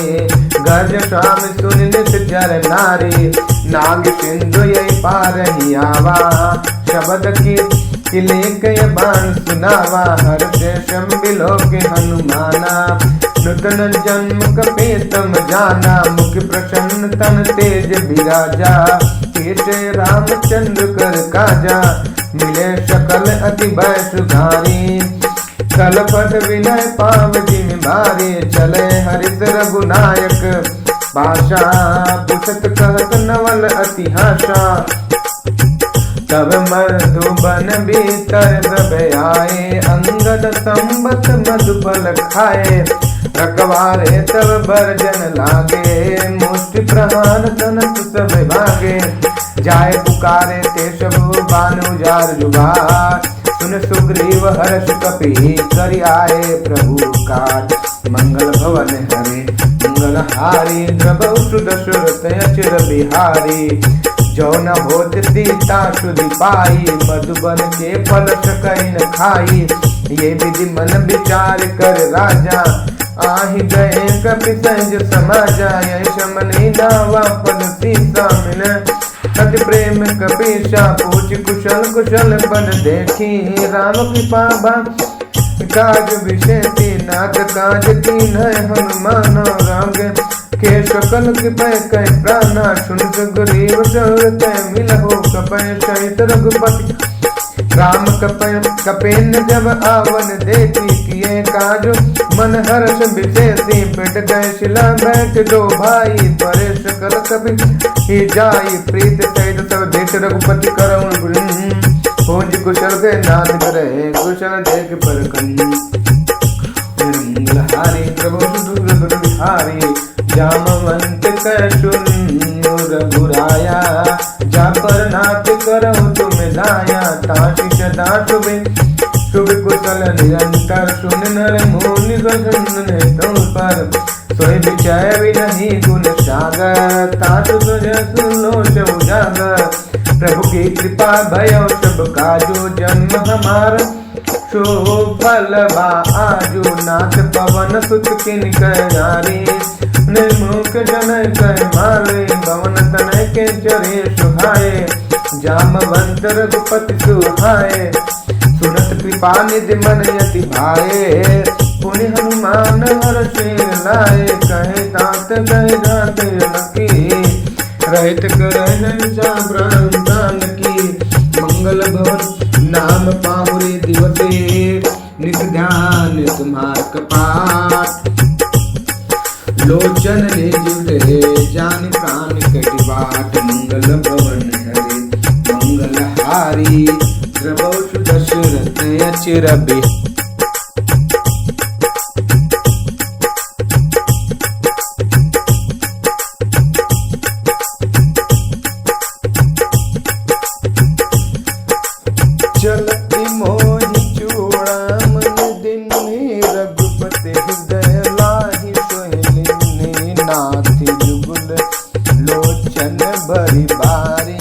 गर्ज स्वामी सुन नित जर नारी नाग सिंधु यही पार ही आवा शब्द की किले कय बाण सुनावा हर देशम बिलो के हनुमाना नूतन जन्म कपे तम जाना मुख प्रसन्न तन तेज विराजा केशे रामचंद्र कर काजा मिले सकल अति भय सुधारी कलपट विनय पाव जिन भारी चले हरित रघुनायक भाषा पुछत कहत नवल अतिहासा तब मधुबन भीतर दब आए अंगद संबत मधुफल खाए रखवारे तब बरजन लागे मुष्टि प्रहार तनत सब भागे जाए पुकारे ते सब बानु जार जुगार सुन सुग्रीव हर्ष कपि करि आए प्रभु काज मंगल भवन हरे मंगल हारी द्रवौ सुदशरथ अचुर बिहारी जो न होत सीता सुधि पाई मधुबन के फल सकैन खाई ये विधि मन विचार कर राजा आहि गए कपि संज समाजा यश मनि नावा पद सीता मिले अति प्रेम कपीशा पूछ कुशल कुशल बन देखी राम कृपा काज विशेषी नाथ काज कीन हनुमान राग के सकल कृपय कह प्राणा सुन सुग्रीव सहित मिलहो कपय सहित रघुपति राम कपेन जब आवन देखी किए काज मन हर्ष विशेषी पेट गए शिला बैठ दो भाई परे सकल कपि ही जाई प्रीत सहित सब देख रघुपति करउन पूज कुशल के नाथ करे कुशल देख पर मंगल हारी प्रभु सुदूर बिहारी जामवंत कशुन रघुराया जा पर नाथ करहु तुम दाया ताशि सदा शुभ कुशल निरंतर सुन नर मुनि गगन तुम पर सोई विचय विनहि गुण सागर तासु सुजस लोच उजागर प्रभु की कृपा भयो सब काजो जन्म हमार फल आजू नाथ पवन सुत किन नारी निर्मुख जनय कह मारे भवन तनय के चरे सुहाए जामवंत रघुपति सुहाए सुनत कृपा निधि मन यति भाए पुनि हनुमान हर शेर लाए कहे तात कहे जात लकी रहित करहि प्राण की मंगल भवन नाम पाहुरे दिवसे नित ध्यान तुम्हार कपाट लोचन ने जुड़े जान प्राण कटिबाट मंगल भवन हरे मंगल हारी द्रवौ सुदशरथ अचुर बिहारी चलती मोहि चूड़ामन दिन रघुपति हृदय लाहि सोहिनी नाथि जुगुल लोचन भरी बारी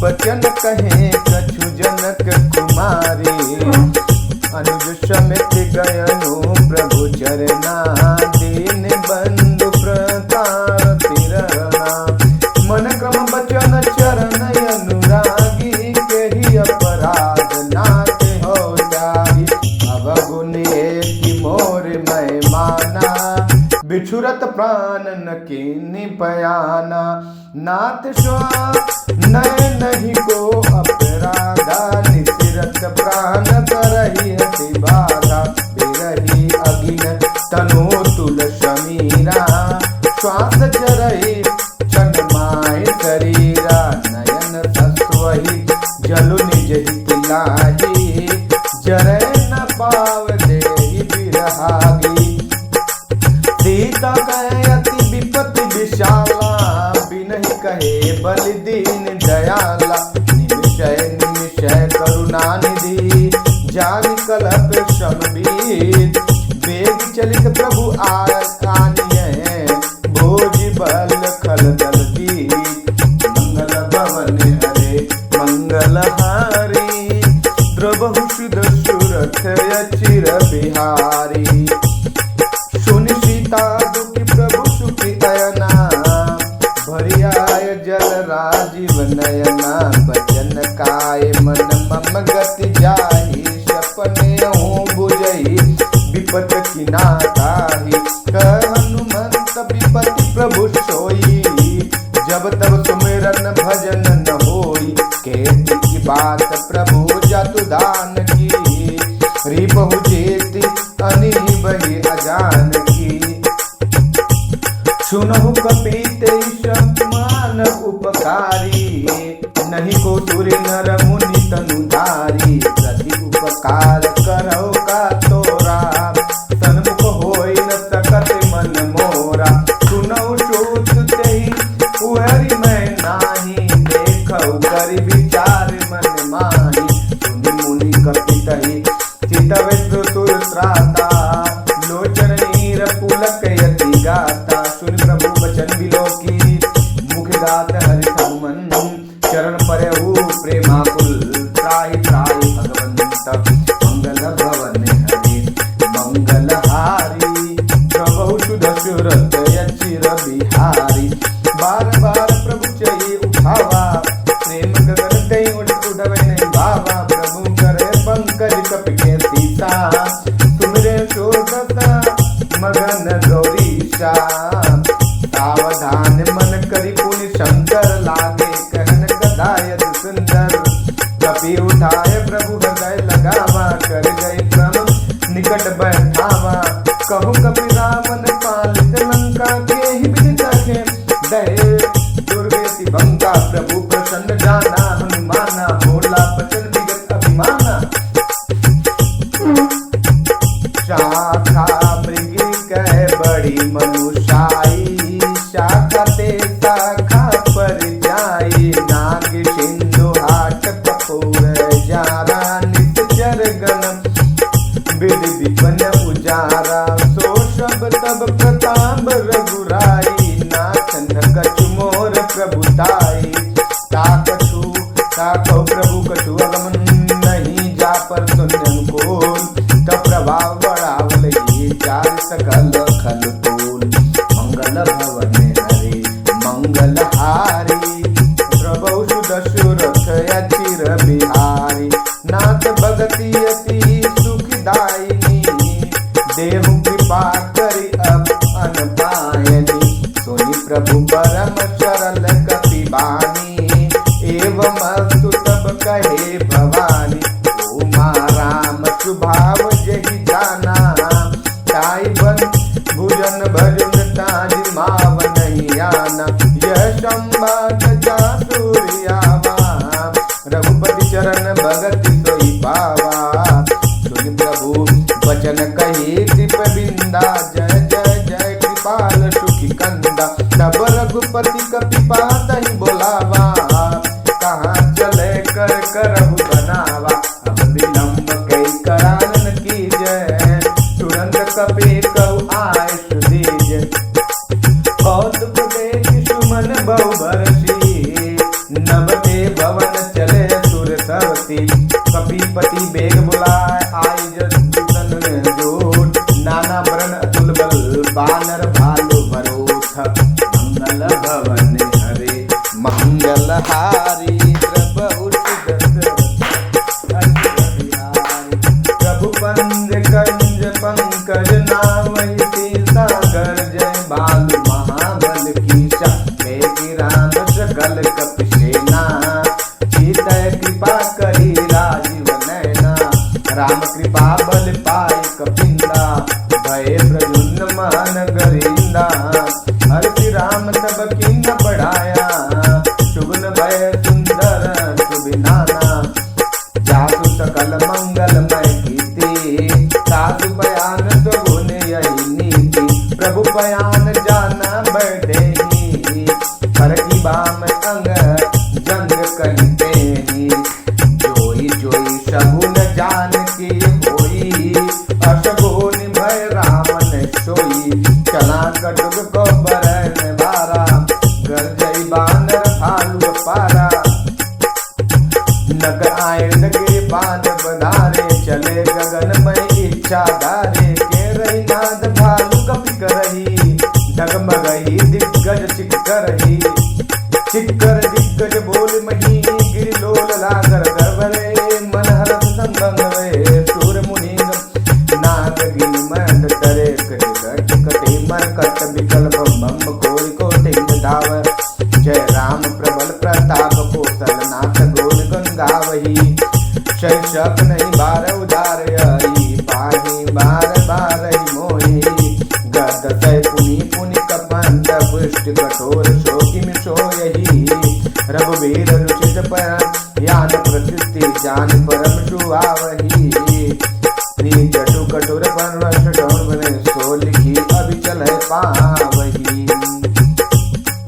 बचन कहे कछु जनक कुमारी अनुज समित गयनु प्रभु चरना दीन बंधु प्रतार तिरना मन क्रम बचन चरण अनुरागी केहि अपराध नाथ हो जाई अवगुण की मोर मैं माना बिछुरत प्राण न कीनि पयाना नाथ स्वा नय नहीं को अपराधा निसिरत प्राण करहि हति बाधा बिरहि अगिन तनो तुल समीरा श्वास चरहि क्षण माय शरीरा नयन सस्वहि जलु निज हित लाहि जरै न पाव देहि बिरहागी सीता कहे अति विपत्ति विशाला बिनहि कहे बलि दीन दयाला निमिषय निमिषय करुणा निधि जानि कलप समबीत वेग चलित प्रभु आनिय भोज बल खल दल दी मंगल भवन हरे मंगल हारी द्रवहु सुध सुरथ चिर बिहारी सुनि सीता दुखी प्रभु सुखी अयना भरियाय जल राजीव नयना बचन काय मन मम गति जाहि सपने हूँ बुझई विपत किना ताहि कह हनुमंत विपति प्रभु सोई जब तब सुमिरन भजन न होई कहती की बात प्रभु जतु दान की रिपहु जेति अनि बहि अजान की सुनहु कपीते समान उपकारी नहीं को तुर नर मुनि तनुधारी प्रति उपकार करौ का तोरा सन्मुख होई न सकत मन मोरा सुनहु सोच तेहि उहरि मैं नाही देखौ करि विचार मन माही सुनि मुनि कपितहि चितवे तुर त्राता लोचन नीर पुलक यति गाता सुन प्रभु बचन बिलोकी मुख गात हरि मन चरण परहु प्रेमाकुल त्राहि त्राहि भगवंत मंगल भवन हरि मंगल हारी प्रभु सुध सुरत चिर बिहारी बार बार प्रभु चई उठावा प्रेम गगन दई उड़वे नहीं बाबा प्रभु करे पंकज कपिके सीता तुमरे शोधता मगन गौरीशा सावधान मन करी पुनि शंकर लागे कहन गदायत सुंदर कपि उठाए प्रभु हृदय लगावा कर गए क्रम निकट बैठावा कहु कपि रावण पालित लंका के ही विदित है दहे दुर्गति भंगा प्रभु प्रसन्न जाना हनुमाना बोला बचन विगत अभिमाना शाखा मृगी कह बड़ी मनुषाई शाखा ते शाखा पर जाई नाग सिंधु हाट कपूर जारा नित्य गण विधि विपन उजारा सो सब तब प्रताप रघुराई नाचन कछु मोर प्रभुताई ताकौ प्रभु कछु अगमन नहीं जा पर सुन अनुकूल तब प्रभाव बढ़ावल ये चार सकल खल तोल मंगल भवन हरे मंगल हारी प्रभु सुध सुरथ चिर बिहारी नाथ भगति अति सुखदायिनी देहु कृपा करि अब अनपायनी सोनी प्रभु परम सरल कपि बानी एवं अस्तु तब कहे भवानी उमा राम सुभाव जहि जाना ताई बन भुजन भजन ताज माव नहीं आना यह संवाद जासूर्यावा रघुपति चरण भगति सोई पावा सुन प्रभु वचन कही कृप बिंदा जय जय जय कृपाल सुखी कंदा तब रघुपति कपिपात ही बोलावा कहाँ चले कर करहु बनावा अब विलंब कई करानन की जय तुरंत कपि कहु आय सुधीज कौतुक देख सुमन बहु बरसी नभते भवन चले सुर सरसी कपिपति बेग बुलाए आई जन जोट नाना वरण अतुल बल बानर भालु भरोथ मंगल भवन हरे मंगल हारी प्रभु प्रभु पंज कंज पंकज नामहि सागर जय बालु महाबल कीशा मेघी राम सकल कपि सेना सीतय कृपा करी राजीव नैना राम कृपा बल पाए कपिंदा भय प्रजुन्न मान गरिंदा हरि राम तब कीन बढ़ाया शुभन भय सुंदर सुबिनाना जासु सकल मंगलमय कीर्ति साधु बयान तो गुण यही नीति प्रभु बयान जाना बैठे ही पर की बाम अंग जंग कहते ही जोई जो चिक्कर दिग्गज बोल मही गिरिलोल लागर गर्भरे मन हरत संबंध वे सूर मुनि नाग गिन मंड तरे कट कटे मरकट विकल्प बम कोरि कोटिंग धाव जय राम प्रबल प्रताप कौशल नाथ गुण गुण गावही शैशक नहीं बार उदार हरि पाहि बार बार ही मोहि गद सै पुनि पुनि कपंत पुष्ट कठोर शोकि में सोयहि रघुवीर रुचित पर यान प्रसिद्धि जान परम सुहावहि जटु कठोर परवश डोर बने सो लिखी अभिचल पावहि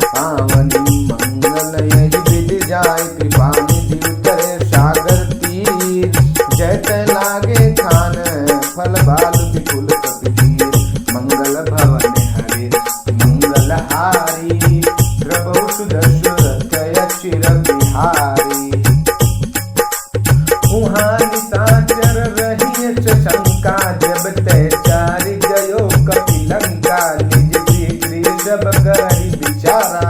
पावनी मंगल यही विधि जाय कृपा निधि उतरे सागर तीर जयत लागे खान फल बाल विपुल कपिलीर मंगल भवन हरि मंगल हारी प्रभु सुदर्शुरथ चिर बिहारी उहाँ निशाचर रही शंका जब तय चारि गयो कपिलंका निज जब करहि बिचारा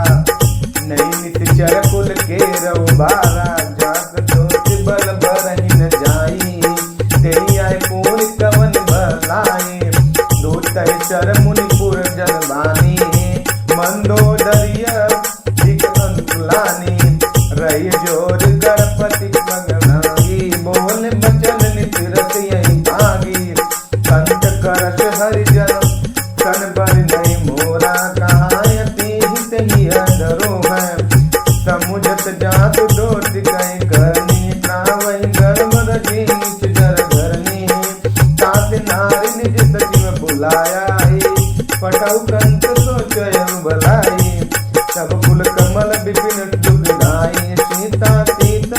नहीं निश्चर कुल के रउबारा जात दोष बल बरहि न जाई तेरी आय पूर्ण कवन भलाई दूत शर मुनिपुर जनवानी मंदोदरिया दिक अंकुलानी रही जोर गणपति मगनागी बोल बचन नित रस यही भागी कंठ करश हरिजन सन बर नहीं मोरा कहायती हित ही डरो है समुझत जात डोट गए करनी प्रावही गर्भ रजी नीच जर धरनी तात नारी निज सचिव बुलाया पटौ कंत सोचय भलाई सब कुल कमल विपिन दुखदाई सीता तीत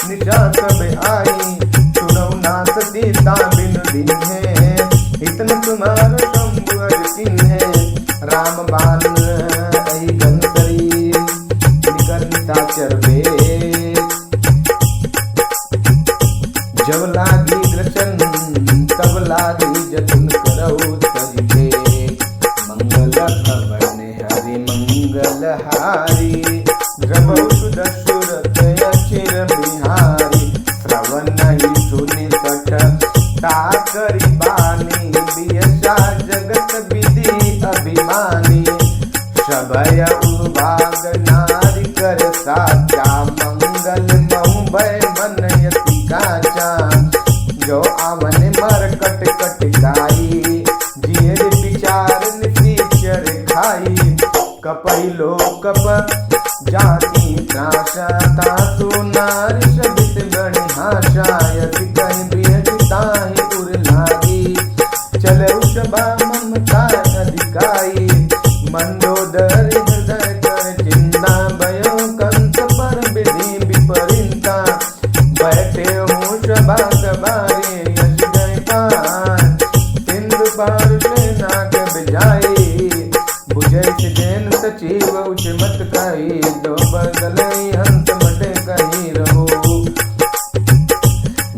निशा सब आई सुनौ नाथ सीता बिन दिन है इतन तुम्हार शंभु अजकिन है राम बान अहि गंतरी निकर निशाचर वे जब लागी दर्शन तब लागी जतन करौ तजिबे मंगल भवन हरि मंगल हारी द्रवौ सुदर्शुरथ चिर बिहारी श्रवण नहीं सुनि कठ ताकरि बानी बियसा जगत विधि अभिमानी सभय उभाग नारी कर साचा मंगल महु भय मन यति काचा जो आवन मर कट कट गाई जियर विचार निचर खाई कपई लो कप जाति त्रासा तासु नारी सबित गणि हाशा यति कहीं बिहताहि उर लागी चले उषभा ममता अधिकाई मंदोदर हृदय कर चिंता भयो कंस पर विधि विपरीता बैठे हूँ सभा कबारे यश गए पान सिंधु पार से नाक बिजाई बुझे जैन सचिव उच मत कही दो बदल हंस मटे कही रहो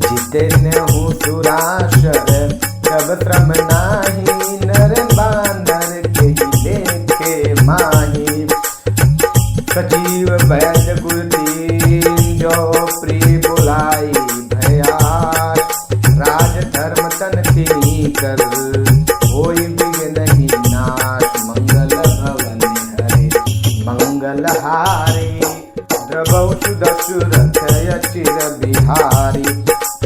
जितेन हूँ सुराशर तब श्रम नाही नर बानर के देखे माही सचिव वैद्य गुरुती जो प्रिय बुलाई भयास राज धर्म तन तिनी कर होई बिघ्न ही नाश मंगल भवन हरे मंगल हारे द्रवौ सुदर्शुरथ चिर बिहारी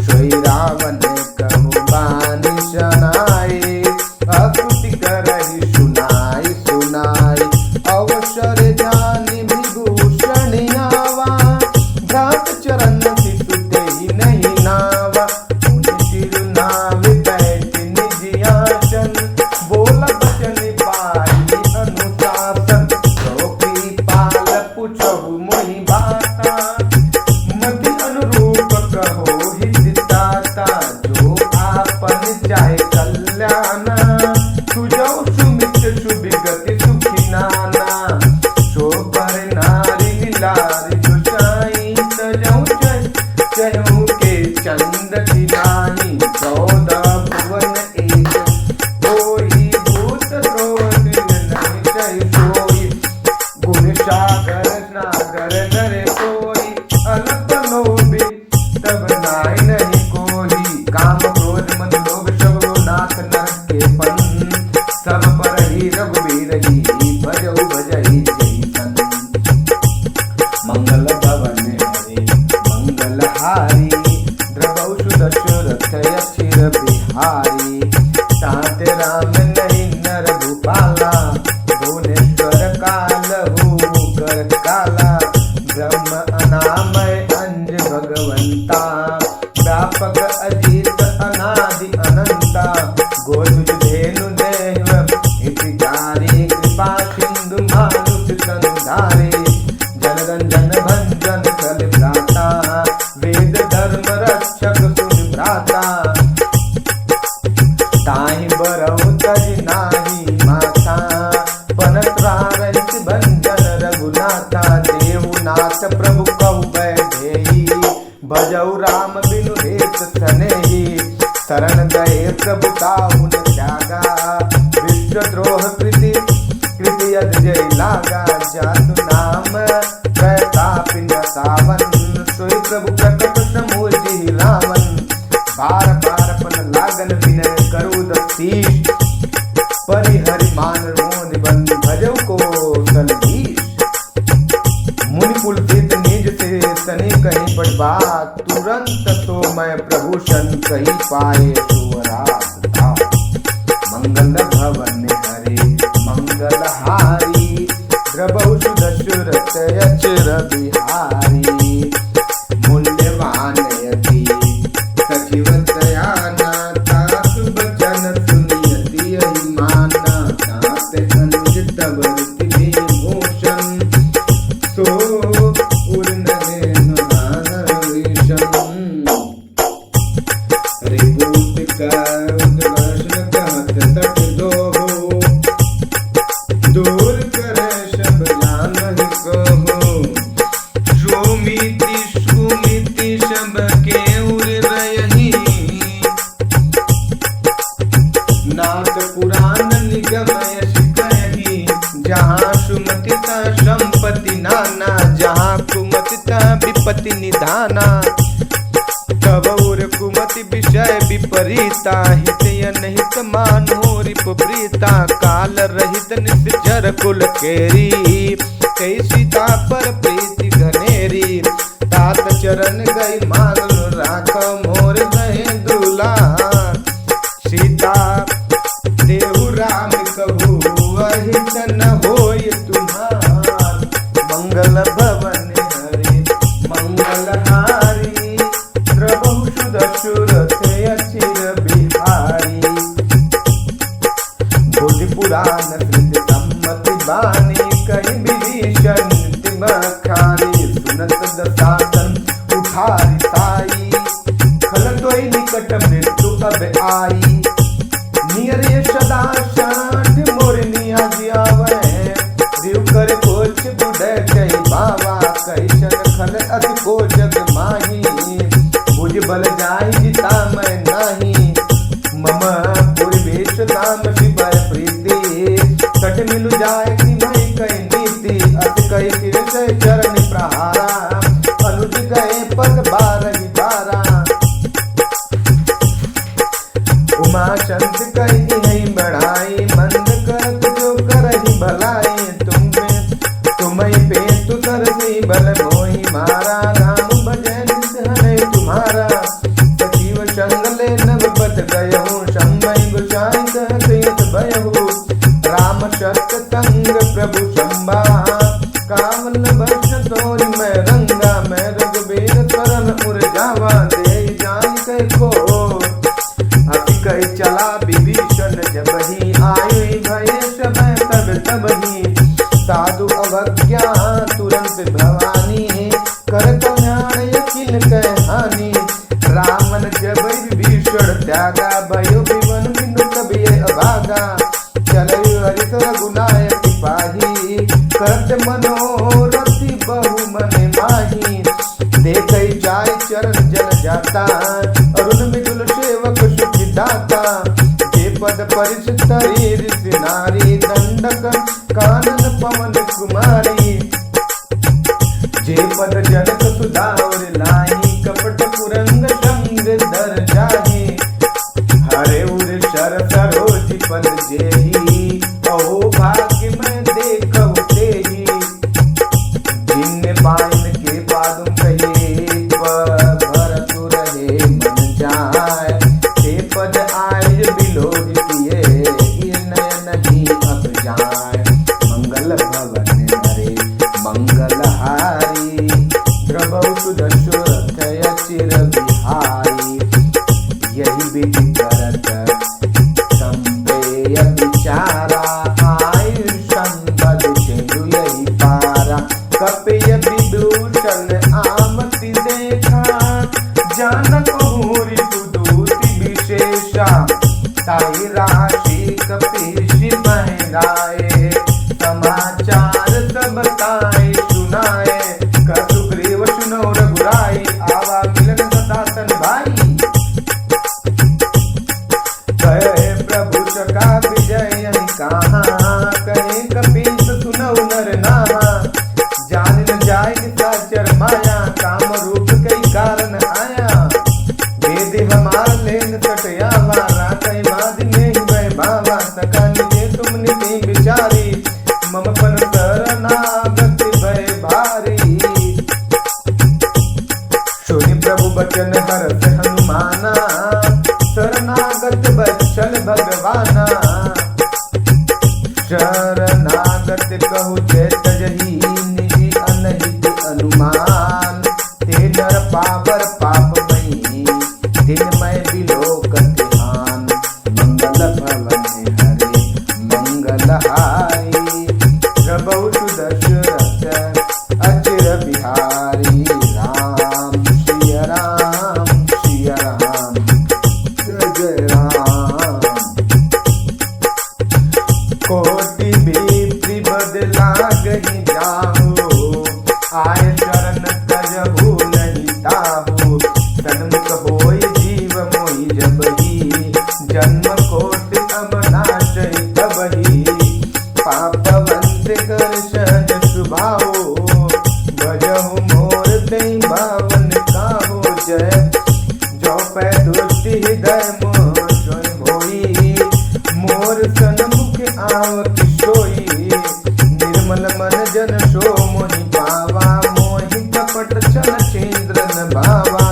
सोई रावण कहु बानी शनाई अस्तुति करहि सुनाई सुनाई अवसर जानि विभूषण आवा भ्रात चरण शिशु तेहि नहीं नावा उन सिर नाव बैठ निज आसन बोल बचन पाई अनुशासन चौकी पाल पुछहु मोहि बाता मति अनुरूप कहो हितदाता जो आपन चाहे कल्याण सुजौ सुमित सुविगति सुखी नाना सो पर नारी लारी दुचाई तजौ चहु के चंद की नानी 14 भुवन एक कोई भूत क्रोध नहीं सोई गुण सागर नागर मंगल भवन हरे मंगलहारी द्रवौषु दशरथ यचिर बिहारी तात राम नहीं नर भूपाला भुवनेश्वर कालहु कर काला ब्रह्म अनामय अंज भगवंता व्यापक अजीत अनादि अनंता गोधुज धेनु देव हितकारी कृपा सिंधु मानुष तनुधारे जनगंजन भंजन कल भ्राता वेद धर्म रक्षक सुन भ्राता ताहि बरऊ तज नाही माथा पनत्रारहित भंजन रघुनाथा देवनाथ प्रभु कहु बैठेई भजऊ राम बिनु हेत तनेहि शरण गए प्रभु ताहुन त्यागा विश्वद्रोह कृति कृति यद जय लागा जातु नाम प्रताप न सावन सोई प्रभु प्रकट समूर्ति रावण बार बार पन लागन विनय करू दीश परिहरि मान रोन बन भजऊ को सलधीश मुनि पुलकित निज से तने कहीं पड़ बात तुरंत तो मैं प्रभु शन कही पाए सुवरात था मंगल भवन हरे मंगलहारी द्रवौषु दशरथ यचिर बिहारी मूल्यवान यति सचिव दयाना तात बचन सुनियति माना तात अनुज तब भूषण सो दूर करे सब जानहि कहो सुमिति सुमिति सब के उर रही नाथ पुराण निगमय कही जहाँ सुमति ता संपत्ति नाना जहाँ कुमति ता विपत्ति निधाना कबौर कुमति विषय विपरीता हितय नहित मानो रिपप्रीता काल रहित निश्चर कुल केरी कई सीता पर प्रीति घनेरी तात चरण गई मान राख मोर गए दूला सीता देहु राम कहू अहित न होय तुम्हार मंगल भवन हरे मंगलहारी द्रवौषु दशरथ यचिर बिहारी बुद्धि पुराण कृत सम्मति बानी कहीं विभीषण तिमखानी सुनत दशासन उठारी साई खलतोई निकट मृत्यु अब आई नियरे सदा शांत मोर निया जियावे दिव कर कोच बुढ़े कहीं बाबा कैसन खल अति को जग माही बुझ बल जाई जिता मैं नाही मम पूर्वेश नाम शिवाय प्रीति कट मिलु जाए कि मैं कई नीति अति कई किरसय चरण प्रहारा अनुज गए पग बारहि बारा उमा चंद कही नहीं बढ़ाई मंद करत जो करही भलाई तुम्हें पे तु करही बल मोहि मारा राम भजन हने तुम्हारा सचिव संगले नव पद गयहु संमय गुसाई कहत भयहु राम सत्य संग प्रभु संबा कामल बस तोरि मैं रंगा मैं रघुबीर तरन उर जावा दे जान कह को अति कह चला विभीषण जब ही आए भय समय तब ही साधु अवज्ञा तुरंत भवानी कर कल्याण यकिन कहानी रामन जब विभीषण त्यागा भयो विवन बिनु कभी अभागा चलय हरित रघुनायक पाही करत मनोरथी बहु मन माही देखै जाय चरण जल जाता अरुण मिदुल सेवक सुखी दाता जे पद परिस तरी ऋषि नारी दंडक कानन पवन कुमारी जे पद जनक सुधा और लाही कपट कुरंग संग दर जाही हरे उर शर सरोज पद जेही अहो भाग्य में देखहु तेही जिन पाइन आमति देखा, जानक हो ऋतुदूति विशेषा, ताई राशि कपीश बहराए, समाचार सब ताई सुनाए, सुग्रीव सुनो रघुराई, आवा मिलन सतातन भाई। कहे प्रभु सका विजय कहाँ, कहे कपीस सुनौ नर नामा, जान न जाय साचर माया, काम रूप कई कारण आया, वेद हमार लेन सटयावा, राखै माधि में वै भावा, सका निजे तुम निधि विचारी, मम पर शरणागति भय भारी। सुनि प्रभु बचन हरष हनुमाना, शरणागत बचल भगवाना, शरणागत कहु जय तजहि, निधि अनहित अनुमान, ते नर पावर पाप मई, दिन मैं बिलोकत हान, मंगल भवन हरे मंगल हारी, प्रभु सुदशरथ अचिर बिहारी, राम सिय राम सिय राम जय जय राम। कोटि विप्र बदला गही जाहु, आय शरण तजहु नहीं ताहु, सन्मुख होई जीव मोहि जबहि, जन्म कोटि अब नाशै तबहि, पापवंत कर सहज सुभाओ, भजहु मोर तै भावन काहो, जय जो पै दुष्टि हृदय मोह स्वयं होई, मोर सन्मुख आव किशोई, निर्मल मन जन सो मोहि पावा, मोहि कपट छल छेन्द्र न भावा,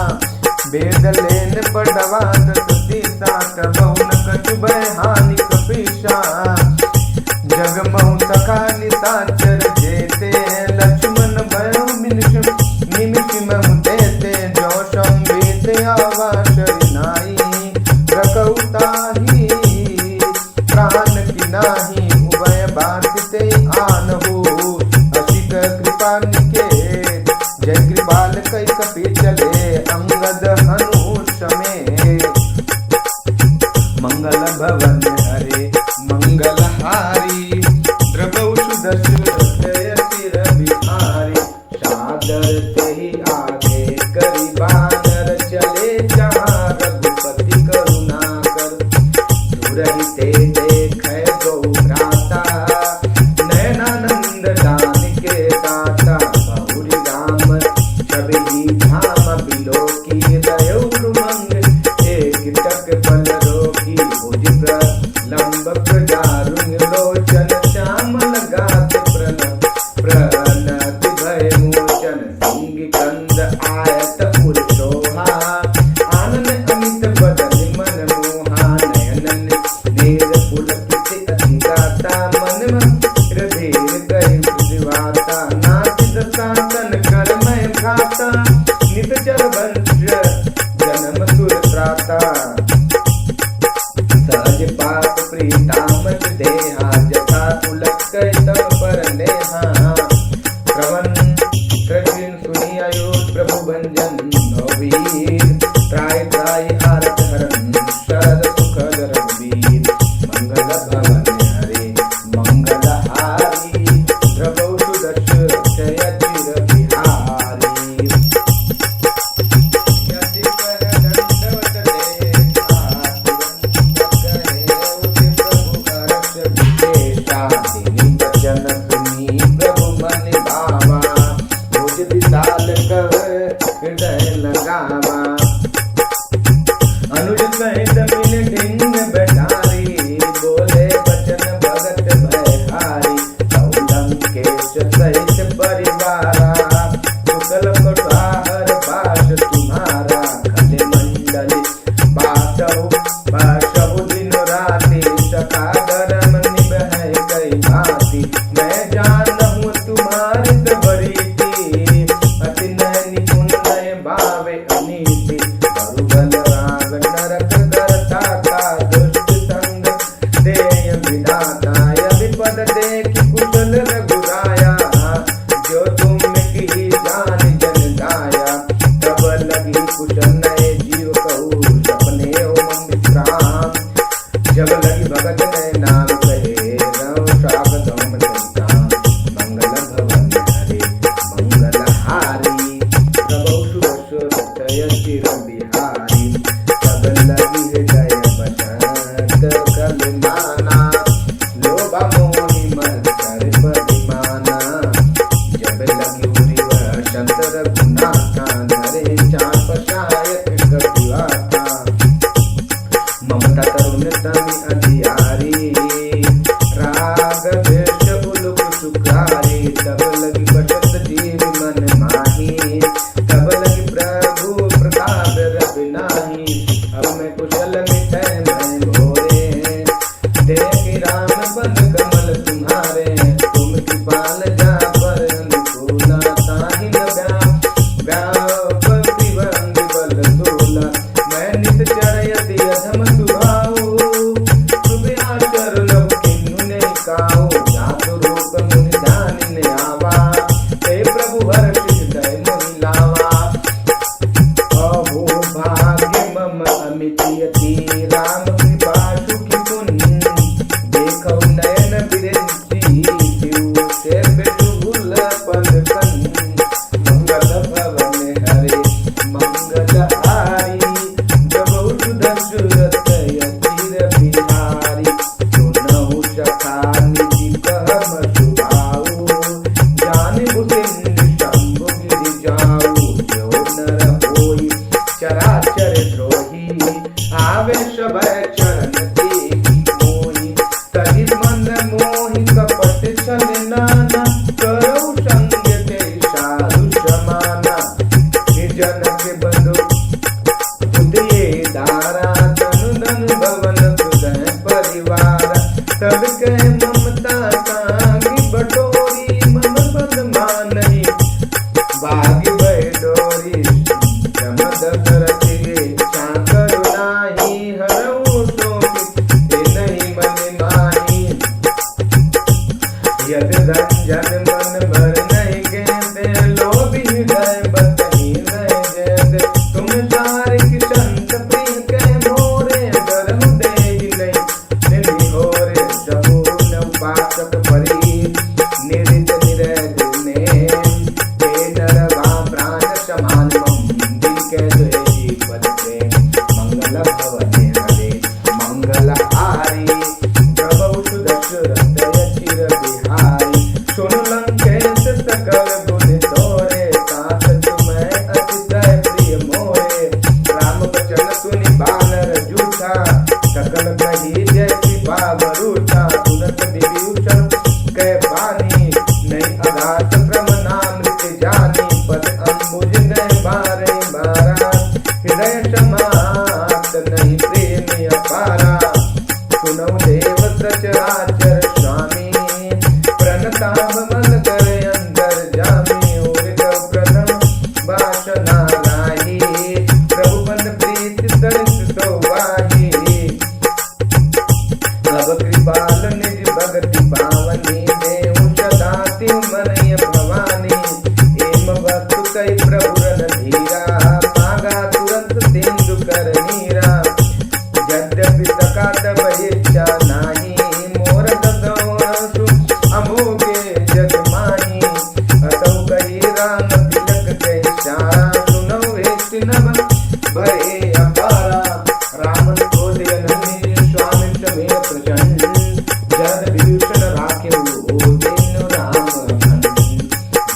वेद लेन पढ़वा दस दिशा, कबहु न कछु भय हानि कपीसा, जग महु सखा निशाचर जेते, लक्ष्मण भयो निमिष महु देते, जो संवेद आवा शरणाई, रखहु ताहि प्राण की नाही, उभय बाधिते आनहु, असित कृपा निकेत, जय कृपाल कई कपि चले, अंगद हनु समेत, मंगल भवन हरे मंगल हारी, प्रभु सुदशरथ अचिर बिहारी, सादर तेहि आगे करि बानर चले, जहाँ रघुपति करुणा कर, दूरहि ते देखै गौ भ्राता, नयनानंद दान के दाता, बहुरी राम छवि धाम बिलोकी, दयौ उमंग एक टक बल रोकी, भुज प्रलंब प्रजारुंग लोचन, श्याम लगात प्रणति भय मोचन, सिंह कंद आयत उर शोभा, आनन अमित बदन मन मोहा, नयन नेर पुलकित अति गाता, मन हृदय गहि बुद्धिवाता, नाथ दशासन कर मैं भ्राता, नित चर वंश जन्म सुर त्राता, सहज पाप प्रीतामत देहा, जथा पुलक तब पर नेहा, प्रवन कृष्ण सुनि अयोध्य प्रभु भंजन, नौवीर त्राय त्राय आरत हरन, शरद सुखद रघुवीर, मंगल भवन हरे मंगल हारी, प्रभु सुदशरथ अचिर बिहारी, यदि पर दंडवत देखा, तुरंत कहे उठि प्रभु हर्ष विशेषा, दीनि वचन सुनि प्रभु मन भावा, भुज विशाल कह हृदय लगावा, अनुज सहित मिल ढिंग बैठारी, बोले बचन भगत भयहारी, लंकेश सहित परिवारा, कुशल कुठार बास तुम्हारा, खल मंडली बासहु दिन राति, सखा धर्म निभै कई भांति, मैं जानहु तुम्हारी बरीति, अति नय निपुण नय भावे अनीति, रघुनाथा धरे चाप शायक कटुआता ममता तरुण तमी अधियारी राग भेष उलुक सुखारी तब लगी बचत जीव मन माही तब लगी प्रभु प्रताप रवि नाही अब मैं कुशल मिठै मैं भोरे देखी राम बन कमल तुम्हारे तुम कृपाल जा पर अनुकूला ताहि न व्यापति वंग बल तोला मैं नित चरयति अधम सुभाऊ सुबे आचर लव किन्नु ने काऊ जातु रूप मुनि जानि ने आवा हे प्रभु हर्षित दय मुनि लावा अहो भाग्य मम अमितियति राम कृपा सुखी पुन देखौ नयन बिरंची दिउ से बेटु भूल पद कन मंगल भवन हरे मंगल हारी जबौ सुदशरथ यचिर बिहारी सुनहु सखा निधि कहम सुभाऊ जान भूषिंद शंभु गिरि जाऊ जो नर होई चराचर द्रोही आवे सब चरण तेहि मोहि तहि मन मोहि कपट छल नाना करौ संग ते साधु समाना निर्जन के बंधु उदये दारा तनु धन भवन हृदय परिवार तब कह ममता सांगी बटोरी मम पद मानहि भाग्य भय डोरी जमद करतिगे चाकर नाही हरऊ शोक ते नहीं मन माही यद रंजन मन भर नहीं गेते लोभी हृदय बतही नहीं जैसे तुम सारे की संत प्रिय के मोरे डरहु देहि नहीं निहोरे सबू न उपासक परी निरित निरज ने ते नरवा प्राण समान मंदिर के द्वेषी पद प्रेम मंगल भवने हरे मंगल हारी प्रभु सुदशरथ यचिर बिहारी सुन लंकेश सकल गुण तोरे साथ तुम्हें अतिशय प्रिय मोरे राम बचन सुनि बानर जूठा सकल कही जय कृपा बरूठा तुरंत विभीषण कह बानी नहीं अघात क्रम नामृत जानी पद अंबुज गए बारे बारा हृदय समात नहीं प्रेम अपारा सुनौ देव सचराचर स्वामी प्रणताप मन करे अंदर जामी और कव प्रथम भाषणा राही प्रभु बंद प्रीति तरित तो वाही अब कृपाल निज भगति पावनी देहु सदाति मनय भवानी एम वस्तु कई प्रभु रन धीरा मागा तुरंत तेंदु कर नीरा यद्यपि सका तब इच्छा नाही मोर दसु अमोगे जग माही अतौ कही राम तिलक के इशारा सुनौ हेत नभ भरे अपारा रामन क्रोध अनन्य स्वामी समेत प्रचंड जद विभीषण राखे दिन राम रखन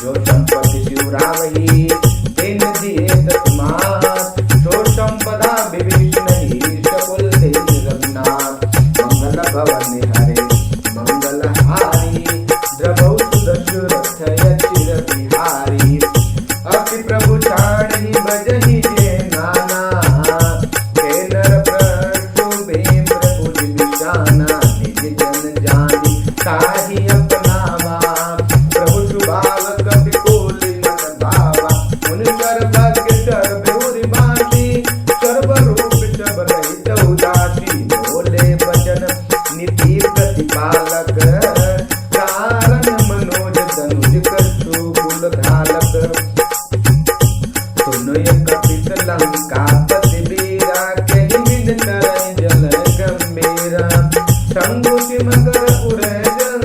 जो संपत्ति शिव रावही तेन दिए तस्मात् सो संपदा विभीषण ही सकुल तेज रघुनाथ मंगल भवन हरे मंगल हारी द्रवौ सुदशरथ यचिर बिहारी अति प्रभु छाड़हि भजहि जे नाना के नर प्रशुभे प्रभु विशाना निज जन जानि ताहि अपनावा प्रभु सुभाव कपि कोलि मन भावा मुनि सर्वज्ञ सर्वभूरि भाषी सर्वरूप सब रहित उदासी बोले वचन नीति प्रतिपालक कारण मनोज तनुज कछु कुल घालक सुनय कपित लंका पति वीरा कहि बिन तरय जल गंभीरा संगुति मकर उरय जल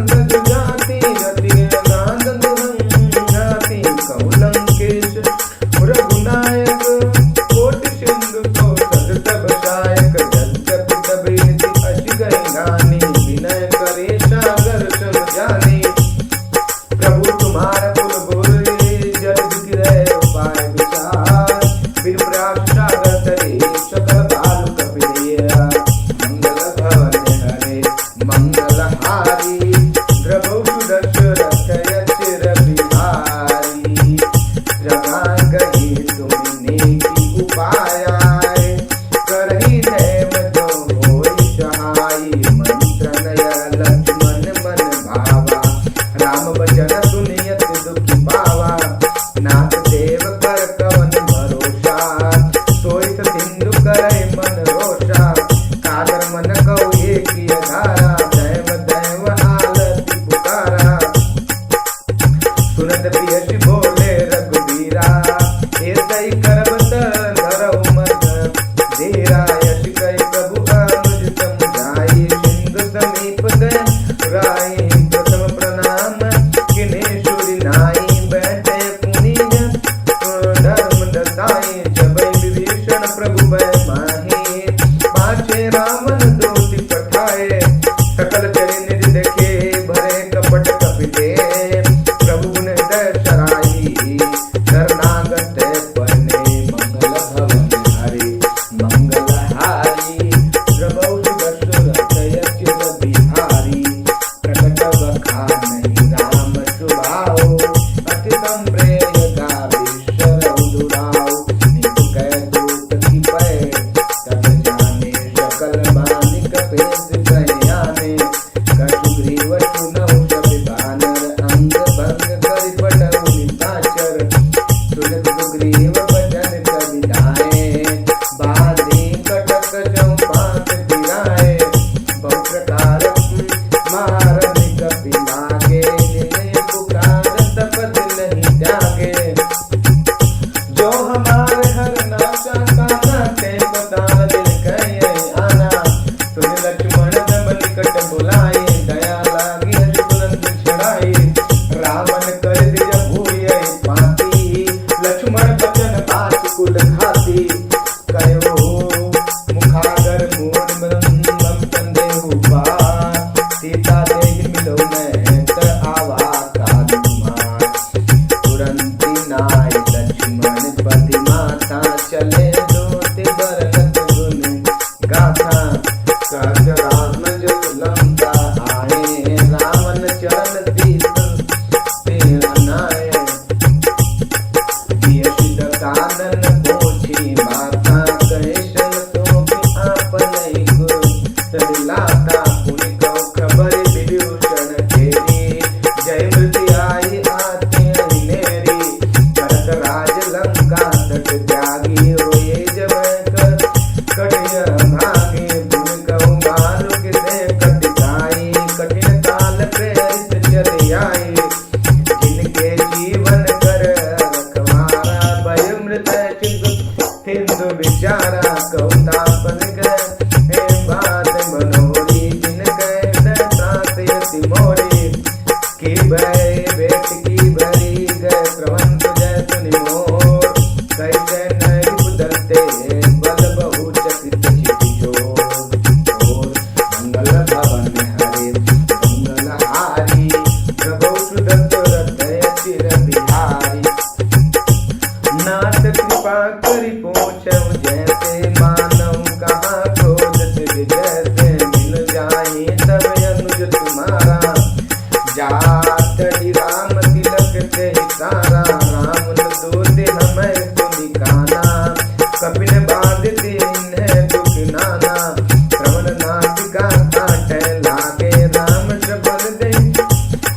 जाति रति नाद दुरंगाति कौलंकेश रघुनायक कोटि सिंधु को सद तब सायक जगत तब नीति अति गई गानी विनय करे सागर सब जानी प्रभु तुम्हारा कुल बोले जल गिरे तीरथ सुग्रीव बचन कविताए, बांधी कटक चौपात फिराए, बहु प्रकार मारन कपि लागे, निनय पुकार तपत नहीं जागे। जो हमारे हर नाशा काना, ते बता दिल कहे आना, सुन लक्ष्मण जब निकट बुलाए, दया लागी हरि तुरंत छुड़ाए, रावण कर दिया भूये पाती, लक्ष्मण बचन बात कुल खाती, कयो मुखागर मूड मम संदेहु पार, सीता देहि मिलो नैत आवा का दुमार, तुरंती नाय लक्ष्मण पति माता, चले दोति बरनत गुण गाथा, कहत राम जब लंका आए, रावण चरण तीस सेनाए, दियसित कानन पोछी माता, कहे शन तो भी आपन गुरु तदिलाता, पुनि कहु खबर विभीषण केरी, जय मृत्यु आई आते अहिनेरी, भरत राज लंका तट त्यागी, होए जब कटिय भागे, पुनि कहु मारुक दे कटिकाई, कठिन काल प्रेरित चले आए, जिनके जीवन कर रखवारा, भय मृत्यु चिंत हिंदु विचारा, कहु तापन गए बात मनोरी, जिनके दशात यति मोरी, की भय भेट की भरी गए प्रवंत जय सुनि मोर, कैसे नहीं बुदलते बल बहु चकित चिति जोर, मंगल भवन हरे मंगल हारी, प्रभु सुदत रथ चिर बिहारी, नाथ कृपा करि पहुँचऊ जैसे, मानव कहाँ क्रोध सिर जैसे, मिल जाए तब अनुज तुम्हारा, जात ही राम तिलक ते सारा, राम न दूत हमें तुम काना, कपिन बांध दीन है दुख नाना, श्रवण नासिका काटे लागे, राम शबद दे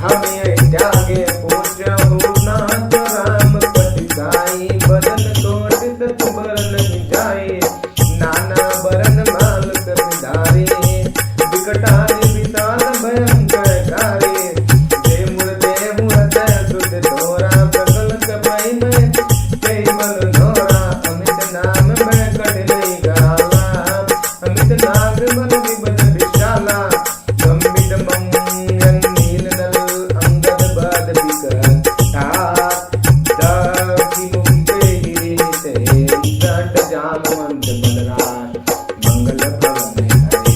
हमें त्यागे, पूछहु नाथ राम पटिकाई, बदन कोट सत बरन जाए, नाना बरन माल कपिधारी, विकटारि विशाल भयंकर कारी, जे मुरते मुरत सुत तोरा, प्रगल कपई में कई बल धोरा, अमित नाम में कटलई गाला, अमित नाग बल विबद विशाला, गंभीर मंगन नील नल अंगद बद विकट ठाक, दक्षि मुक्ते गिरी ते जट जामवंत बलराज, मंगल भवन हरे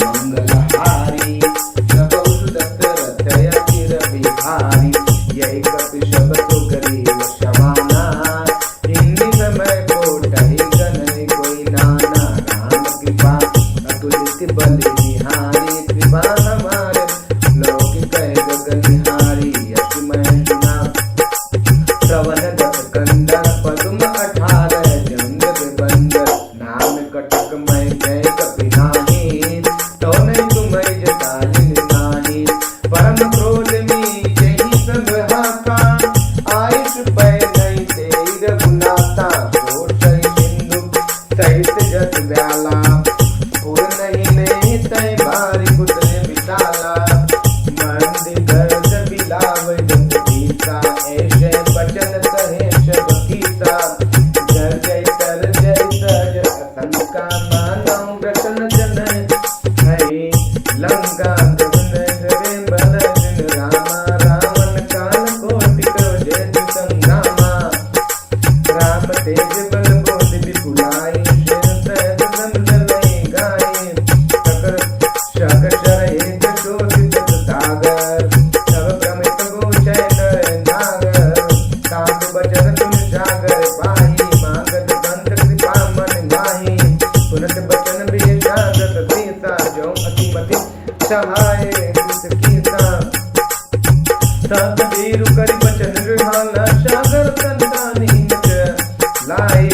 मंगल हारी, प्रभु सुदत रथ चिर बिहारी, यही कपि शब्द गरीब शबाना, हिंदी समय कोटहि गणनि कोई नाना, राम कृपा अतुलित बलि निहारी, कृपा हमारे लौकिक गगन निहारी, यश मैं सुना श्रवण दस कंदर, पद्म 18 जंग बंदर, नाम कटक मैं जय कपि नाही, तो नहीं तुम्हें जतालिन नाही, परम क्रोध में जही सब हाथा, आयुष पै नहीं तेई रघुनाथा, कोट सिंधु सहित जस व्याला, पुर नहीं तय भारी पुत्र विशाला, मंद गर्ज बिलाव जस गीता, ऐसे बचन कहे शब गीता, जय जय कर जय सज असंका, मानव प्रसन्न जन है लंका, गगन हरे बल जिन रामा, रावण काल कोटि करो जय संग्रामा, राम तेज बल बोध विपुलाई, शेर सहज दंडलई गाये, शकर शर एक शोभित सागर, सब भ्रमित गोचर नर नागर, सात बचन तुम जागर पाही, मागत बंध कृपा मन माही, सुनत बचन भी जागत सीता, जो अतिमति सहाय कृत कीता, सत वीरु करि बचन गृहाला, सागर संतानी लाए,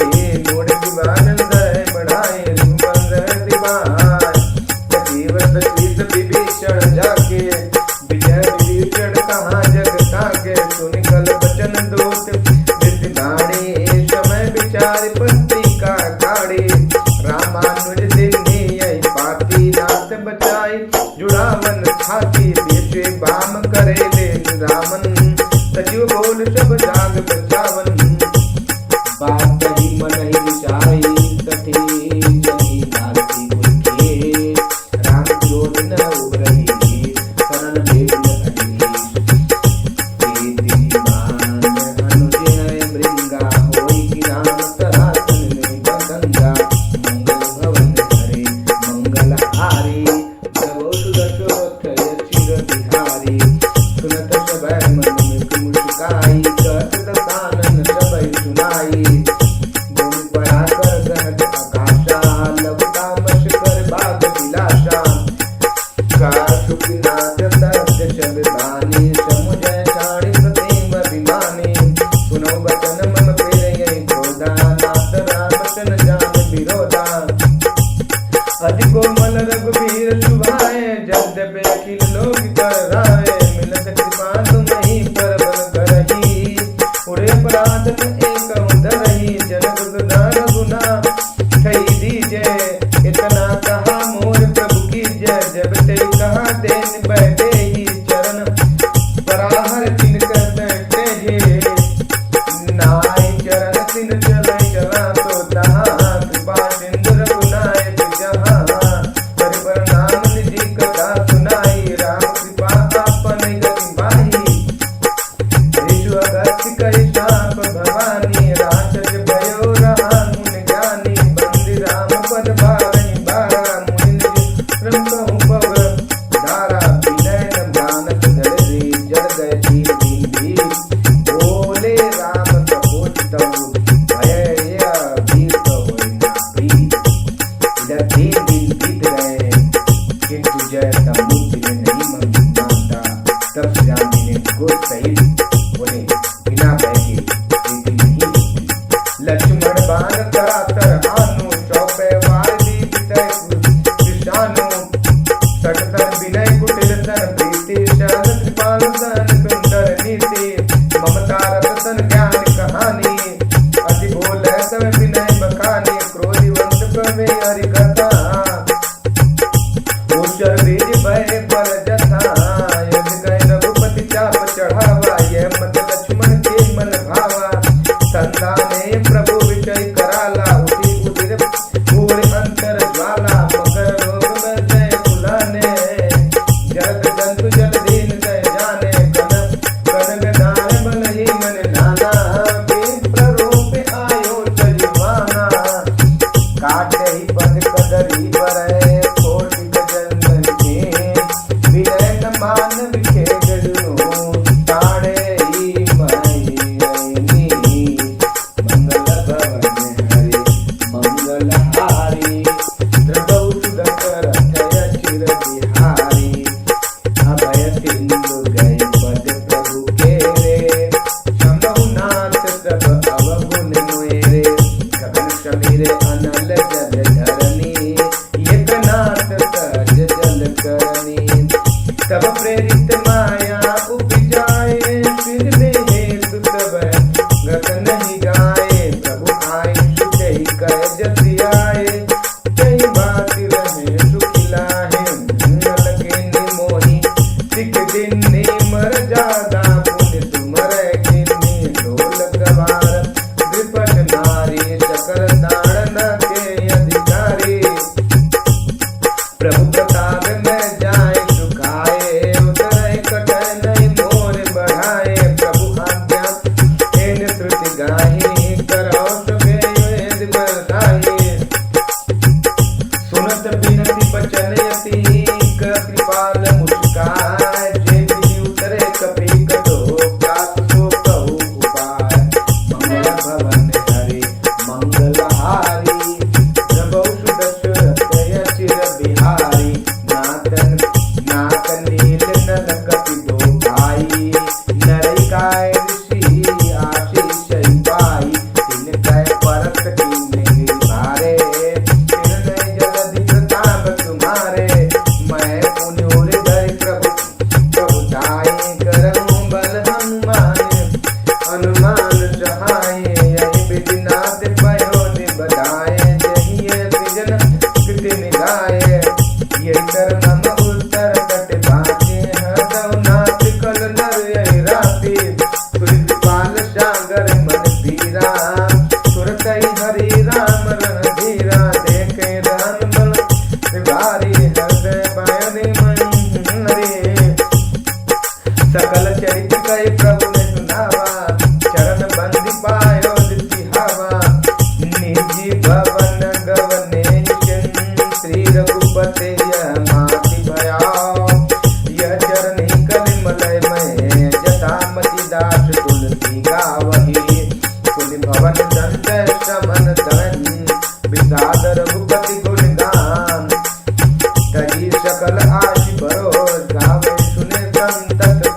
चले चला तो तहाँ, कृपा सिंधु रघुनायक जहाँ, पर नाम निधि कथा सुनाई, राम कृपा आपन गति बाही, ऋषु अगस्त्य कहि शाप भवानी, राक्षस भयो रहा मुनि ज्ञानी, बंदी राम पद बारहि बारा, मुनि श्रम कहूँ पव धारा, विनय न मानस धरि जड़ गए तीन दिन भी, बोले राम सपोच तब भय वीर होय ना भी। इधर 3 दिन बीत गए किंतु जय समुद्र में नहीं मानता। तब श्री राम जी ने गोद सहित बोले बिना भय के प्रीति नहीं होती। लक्ष्मण बाण करातर आनु, चौपे वार दी पितय कृष्णानु, सटतन विनय कुटिल सन प्रीति, शरण कृपाल सन सुंदर नीति, ममता रतन ज्ञान कहानी, अति बोल सब विनय बखानी, क्रोधिवंत प्रमे हरि कथा, उच्चर बीज भय पर जथा, यदि गए रघुपति चाप चढ़ावा, यह मत लक्ष्मण के मन भावा, संताने प्रभु विजय कराला, उठी उदिर पूरे अंतर ज्वाला, मकर रोग में जय फुलाने, जग जंतु जल दीन जय जाने, कन कन दान बल ही मन नाना, विप्र रूप आयो जजमाना, काटे ही पद कदरी बरय, कोटि गजन के विनय न मान विखे गजनो, ताड़े ही मयनी, मंगल भवन हरि मंगल हारी, द्रवौ सुदकर अथय चिर बिहारी, अभय सिंधु गए पद प्रभु के रे, शंभु नाथ सब अवगुण मोरे, गगन समीरे अनल जल धरनी, एकनाथ सहज जल करनी, तब प्रेरित माया उपजाए, सिर में हेतु तब गत नहीं गाए, प्रभु आए सुखई कह जति आए, कई बात रहे सुखिलाहे, नल के निमोही सिख दिन मर जादा, पुण्य तुमर किन्नी ढोल गवार, विपट नारी चकर ताड़न के अधिकारी, प्रभु प्रताप में जाए सुखाए, उतरे कटय नहीं मोर बढ़ाए, प्रभु आज्ञा एन श्रुति गाही, करो सुखे वेद बरसाई, सुनत बिनती बचन यति, कृपाल मुस्काय, जे विधि उतरे कपि कटो, प्रात सो कहु उपाय, मंगल भवन हरि मंगल हारी, प्रभु सुदशरथ चिर बिहारी, नाथन नाथ नील नल कपि दो भाई, नरकाय ऋषि आशीष पाई, तिन कह परत कीन्ह भारे, तिन जलधि प्रताप तुम्हारे, मैं पुण्य हृदय प्रभु प्रभु दाई, करहूँ बल हनुमान, हनुमान सहाय, यही विधि नाथ भयो निबधाए, जहिये सृजन कृति निगाए, यही कर मम उत्तर कट बाजे, हरदौ नाथ कल नर यही राति, तुरि कृपाल सागर मन धीरा, तुरत ही हरि राम रणधीरा, देखे राम बल विभारी, हृदय पायनि मन रे, सकल चरित कहि प्रभु ने सुनावा, चरण बंदी पायो दिति हवा, निजी भवन गवने श्री रघुपते माति भयाओ, यह चरणी कलिमलय में, जटामति दास तुलसी गावही, पुनि भवन संतय समन धन, विषाद रघुपति गुण गान, तजी सकल आशि भरोस, गावे सुने संतत